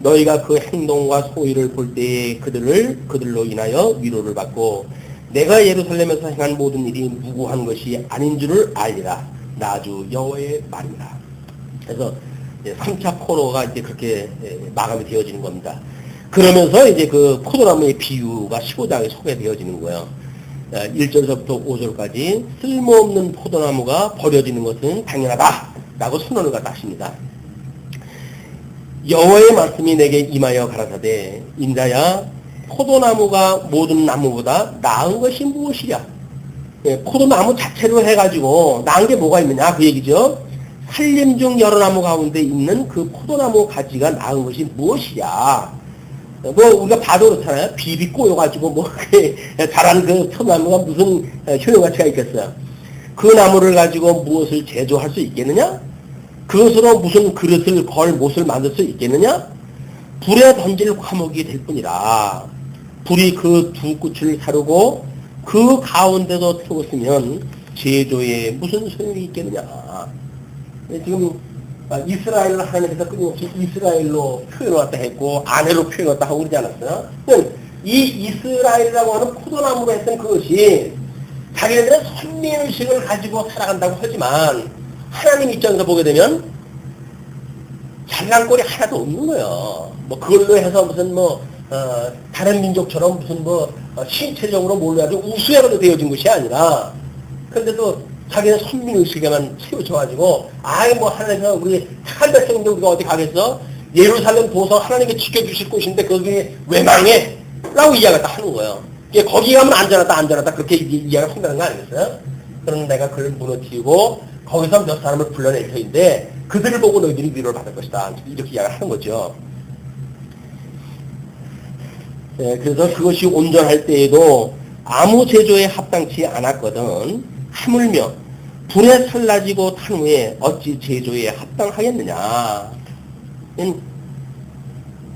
너희가 그 행동과 소위를 볼 때에 그들로 인하여 위로를 받고 내가 예루살렘에서 행한 모든 일이 무고한 것이 아닌 줄을 알리라. 나주 여호와의 말이라. 그래서 3차 포로가 이제 그렇게 마감이 되어지는 겁니다. 그러면서 이제 그 포도나무의 비유가 15장에 소개되어지는 거예요. 1절서부터 5절까지 쓸모없는 포도나무가 버려지는 것은 당연하다 라고 선언을 갖다 하십니다. 여호와의 말씀이 내게 임하여 가라사대 인자야 포도나무가 모든 나무보다 나은 것이 무엇이랴. 포도나무 자체로 해가지고 나은 게 뭐가 있느냐 그 얘기죠. 산림 중 여러 나무 가운데 있는 그 포도나무 가지가 나은 것이 무엇이랴. 뭐 우리가 봐도 그렇잖아요. 비비 꼬여가지고 뭐 자란 그 포도나무가 무슨 효용가치가 있겠어요. 그 나무를 가지고 무엇을 제조할 수 있겠느냐? 그것으로 무슨 그릇을 걸 못을 만들 수 있겠느냐? 불에 던질 화목이 될 뿐이라. 불이 그 두 끝을 사르고 그 가운데도 태웠으면 제조에 무슨 소용이 있겠느냐? 지금 이스라엘을 하나님께서 끊임없이 이스라엘로 표현했다 했고 아내로 표현했다 하고 그러지 않았어요? 이 이스라엘이라고 하는 포도나무로 했던 그것이 자기네들의 선민의식을 가지고 살아간다고 하지만 하나님 입장에서 보게 되면 잘난 꼴이 하나도 없는 거예요. 뭐 그걸로 해서 무슨 다른 민족처럼 무슨 신체적으로 뭘로 해도 우수해로 되어진 것이 아니라 그런데도 자기는 선민의식에만 채워져가지고 하나님께서 우리 착한 백성인데 우리가 어디 가겠어? 예루살렘 도서 하나님께 지켜주실 곳인데 거기에 왜 망해? 라고 이야기를 하는 거예요. 거기 가면 안전하다 그렇게 이야기를 한다는 거 아니겠어요? 그럼 내가 그를 무너뜨리고 거기서 몇 사람을 불러낼 터인데 그들을 보고 너희들이 위로를 받을 것이다. 이렇게 이야기를 하는 거죠. 그래서 그것이 온전할 때에도 아무 제조에 합당치 않았거든. 하물며 불에 살라지고 탄 후에 어찌 제조에 합당하겠느냐.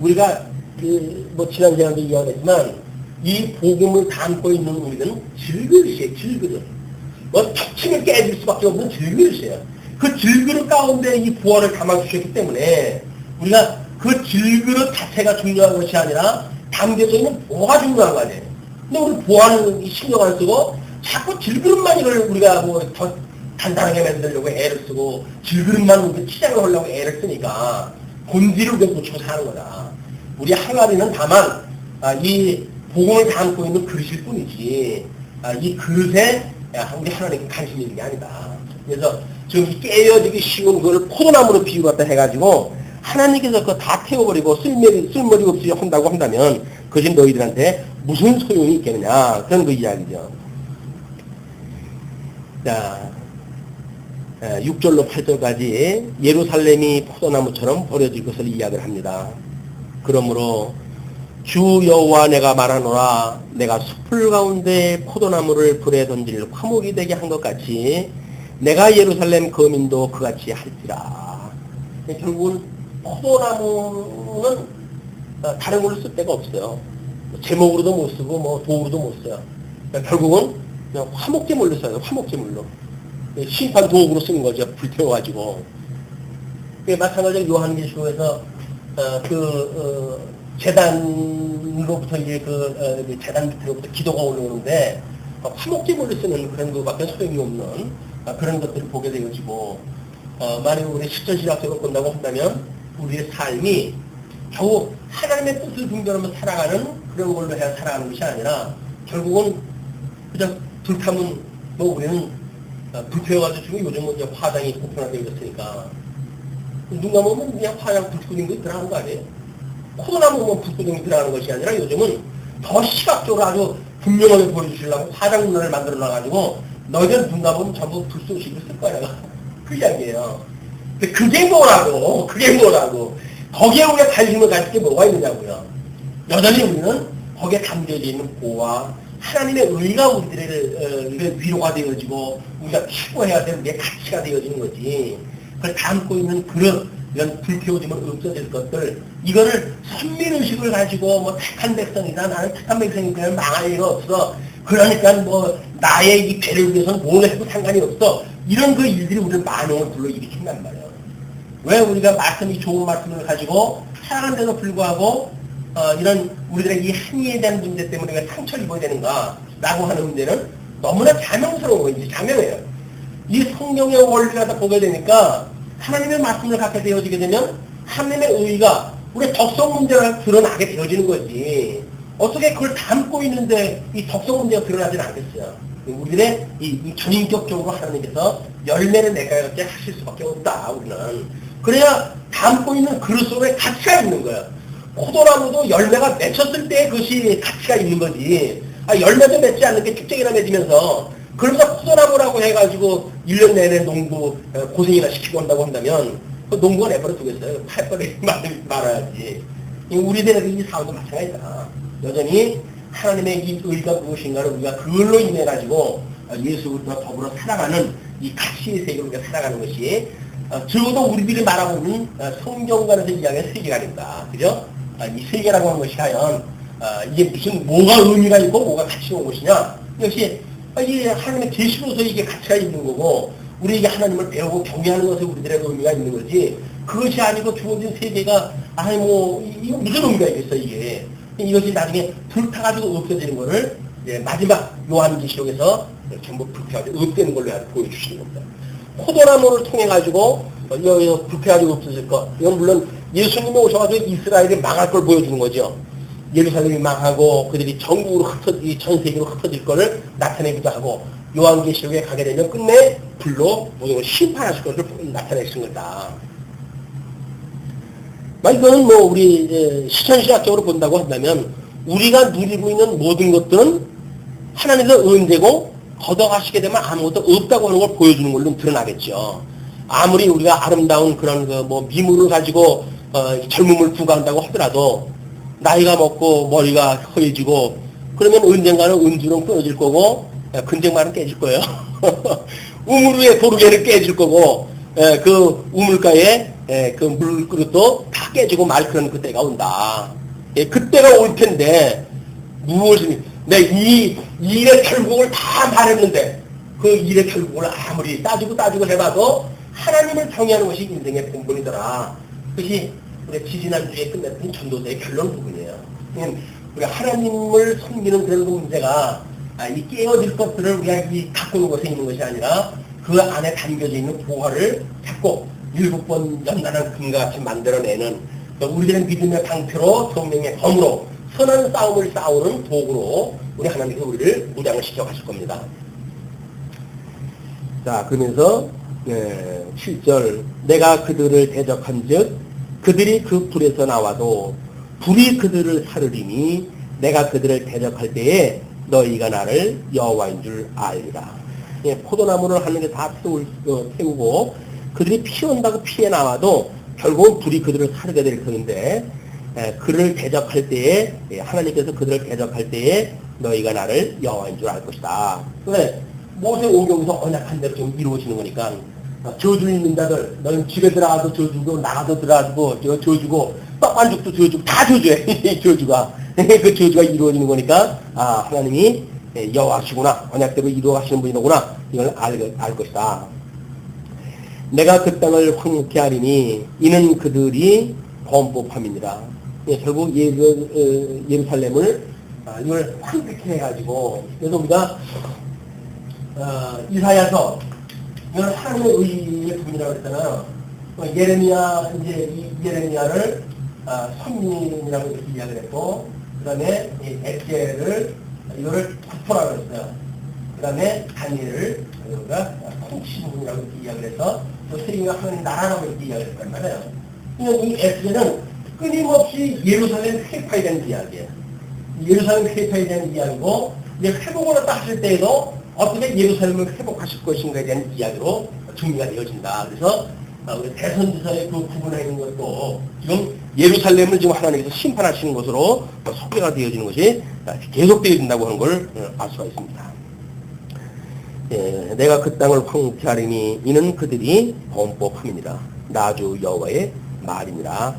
우리가 지난 시간에도 이야기했지만 이 복음을 담고 있는 우리는 질그릇이에요. 척침을 깨질 수밖에 없는 질그릇이에요. 그 질그릇 가운데 이 부활을 담아주셨기 때문에 우리가 그 질그릇 자체가 중요한 것이 아니라 담겨져 있는 보가 중요한 거 아니에요. 근데 우리 보화는 신경 안 쓰고 자꾸 질그릇만 이걸 우리가 더 단단하게 만들려고 애를 쓰고 질그릇만 치장을 하려고 애를 쓰니까 본질을 좀 놓치고 사는 거다. 우리 항아리는 다만 이 복음을 담고 있는 그릇일 뿐이지 이 그릇에 우리 하나님께 관심이 있는 게 아니다. 그래서 지금 깨어지기 쉬운 그걸 포도나무로 비유했다 해가지고 하나님께서 그거 다 태워버리고 쓸모리 없이 한다고 한다면 그것이 너희들한테 무슨 소용이 있겠느냐 그런 그 이야기죠. 자, 6절로 8절까지 예루살렘이 포도나무처럼 버려질 것을 이야기를 합니다. 그러므로 주 여호와 내가 말하노라 내가 숲을 가운데 포도나무를 불에 던질 화목이 되게 한 것 같이 내가 예루살렘 거민도 그같이 할지라. 결국은 포도나무는 다른 걸로 쓸 데가 없어요. 제목으로도 못 쓰고 도구로도 못 써요. 그러니까 결국은 그냥 화목제물로 써요. 화목제물로. 심판 도구로 쓰는 거죠. 불태워가지고. 마찬가지로 요한계시록에서 재단으로부터 이제 재단 밑으로부터 기도가 올라오는데 화목제물로 쓰는 그런 것밖에 소용이 없는 그런 것들을 보게 되어지고 만약 우리 실전신학적으로 본다고 한다면 우리의 삶이 겨우 하나님의 뜻을 분별하며 살아가는 그런 걸로 해야 살아가는 것이 아니라 결국은 그냥 불타면 우리는 불태워가지고 지금 요즘은 이제 화장이 보편화되어 있으니까 눈 감으면 그냥 화장 불구덩이 들어가는 거 아니에요? 코로나 보면 불구덩이 들어가는 것이 아니라 요즘은 더 시각적으로 아주 분명하게 보여주시려고 화장 문화를 만들어 놔가지고 너희들 눈 감으면 전부 불쏘시기를 쓸 거야. 그 이야기예요. 근데 그게 뭐라고? 그게 뭐라고? 거기에 우리가 관심을 가질 게 뭐가 있느냐고요. 여전히 우리는 거기에 담겨져 있는 보호와 하나님의 의가 우리들의 위로가 되어지고 우리가 추구해야 될 우리의 가치가 되어지는 거지. 그걸 담고 있는 그런 이런 불태워지면 없어질 것들, 이거를 선민의식을 가지고 뭐 택한 백성이다, 나는 택한 백성이니까 망할 리가 없어, 그러니까 뭐 나의 이 배를 위해서는 뭘 해도 상관이 없어, 이런 그 일들이 우리를 만용을 불러일으킨단 말이에요. 왜 우리가 말씀이 좋은 말씀을 가지고 살아간데도 불구하고 이런 우리들의 이 한의에 대한 문제 때문에 우리가 상처를 입어야 되는가 라고 하는 문제는 너무나 자명스러운 거지. 자명해요. 이 성경의 원리가 다 보게 되니까 하나님의 말씀을 갖게 되어지게 되면 하나님의 의의가 우리의 덕성 문제가 드러나게 되어지는 거지. 어떻게 그걸 담고 있는데 이 덕성 문제가 드러나지는 않겠어요. 우리들의 이 전인격적으로 하나님께서 열매를 내가게 하실 수밖에 없다, 우리는. 그래야 담고 있는 그릇 속에 가치가 있는 거예요. 포도나무도 열매가 맺혔을 때 그것이 가치가 있는 거지. 열매도 맺지 않는 게 축적이나 맺으면서, 그러면서 포도나무라고 해가지고 1년 내내 농부 고생이나 시키고 온다고 한다면 그 농부가 내버려 두겠어요. 팔벌이 말아야지. 우리들의 이 사업도 마찬가지다. 여전히 하나님의 이 의가 무엇인가를 우리가 그걸로 인해 가지고 예수 그리스도와 더불어 살아가는 이 가치의 세계로 우리가 살아가는 것이 적어도 우리들이 말하고 있는 성경관에서 이야기하는 세계가 아닌가. 그죠? 이 세계라고 하는 것이 과연 이게 무슨 뭐가 의미가 있고 뭐가 가치가 온 것이냐. 역시 이 하나님의 계시로서 이게 가치가 있는 거고 우리에게 하나님을 배우고 경외하는 것에 우리들의 의미가 있는 거지. 그것이 아니고 주어진 세계가 아니 뭐 이거 무슨 의미가 있겠어 이게. 이것이 나중에 불타가지고 없어지는 거를 마지막 요한계시록에서 전부 불타가지고 없애는 걸로 보여주시는 겁니다. 포도나무를 통해 가지고 여기서 불타가지고 없어질 것. 이건 물론 예수님이 오셔가지고 이스라엘이 망할 걸 보여주는 거죠. 예루살렘이 망하고 그들이 전국으로 전 세계로 흩어질 것을 나타내기도 하고, 요한계시록에 가게 되면 끝내 불로 모든 걸 심판하실 것을 나타내신 거다. 이거는 뭐 우리 시천시학적으로 본다고 한다면 우리가 누리고 있는 모든 것들은 하나님의 은혜고 걷어가시게 되면 아무것도 없다고 하는 걸 보여주는 걸로 드러나겠죠. 아무리 우리가 아름다운 그런 뭐 미물을 가지고 젊음을 부과한다고 하더라도 나이가 먹고 머리가 허해지고 그러면 언젠가는 은주는 끊어질 거고 근쟁만은 깨질 거예요. 우물 위에 도르개는 깨질 거고 그 우물가에 그 물그릇도 다 깨지고 말 그런 그때가 온다. 그때가 올 텐데 무엇이 내 이 일의 결국을 다 말했는데 그 일의 결국을 아무리 따지고 해봐도 하나님을 경외하는 것이 인생의 본분이더라. 그것이 우리 지지난주에 끝냈던 전도서의 결론 부분이에요. 우리가 하나님을 섬기는 그런 문제가 이 깨어질 것들을 우리가 갖고 있는 것에 있는 것이 아니라 그 안에 담겨져 있는 보화를 잡고 7번 연단한 금과 같이 만들어내는 우리들의 믿음의 방패로 성령의 검으로 선한 싸움을 싸우는 도구로 우리 하나님께서 우리를 무장을 시켜가실 겁니다. 자, 그러면서 7절 내가 그들을 대적한 즉 그들이 그 불에서 나와도 불이 그들을 사르리니 내가 그들을 대적할 때에 너희가 나를 여호와인 줄 알리라. 포도나무를 하나님께 다 태우고 그들이 피온다고 피해 나와도 결국은 불이 그들을 사르게 될 터인데 그를 대적할 때에 하나님께서 그들을 대적할 때에 너희가 나를 여호와인 줄 알 것이다. 왜? 모세 오경에서 언약한 대로 좀 이루어지는 거니까 저주 있는 자들 너는 집에 들어가도 저주고 나가도 들어가고 저주고 떡반죽도 저주고 다 저주해. 저주가 그 저주가 이루어지는 거니까 하나님이 여호와시구나, 언약대로 이루어가시는 분이로구나, 이걸 알 것이다. 내가 그 땅을 황무케 하리니 이는 그들이 범법함이니라. 결국 예루살렘을 이걸 황폐케 해가지고, 그래서 우리가 이사야서 이건 하나님의 의의 부분이라고 했잖아요. 예레미야, 이제 예레미야를 선민이라고 이렇게 이야기를 했고, 그 다음에 에스겔을 이거를 국포라고 했어요. 그 다음에 다니엘을 우리가 통치부분이라고 이렇게 이야기를 해서 또 세 개가 하나님 나라라고 이렇게 이야기를 했단 말이에요. 이 에스겔은 끊임없이 예루살렘 회파에 대한 이야기예요. 예루살렘 회파에 대한 이야기고, 이제 회복을 딱 하실 때에도 어떻게 예루살렘을 회복하실 것인가에 대한 이야기로 정리가 되어진다. 그래서 우리 대선지사의 그 부분에 있는 것도 지금 예루살렘을 지금 하나님께서 심판하시는 것으로 소개가 되어지는 것이 계속되어진다고 하는 걸 알 수가 있습니다. 예, 내가 그 땅을 황폐하리니 이는 그들이 범법함이니라. 나주 여호와의 말이니라.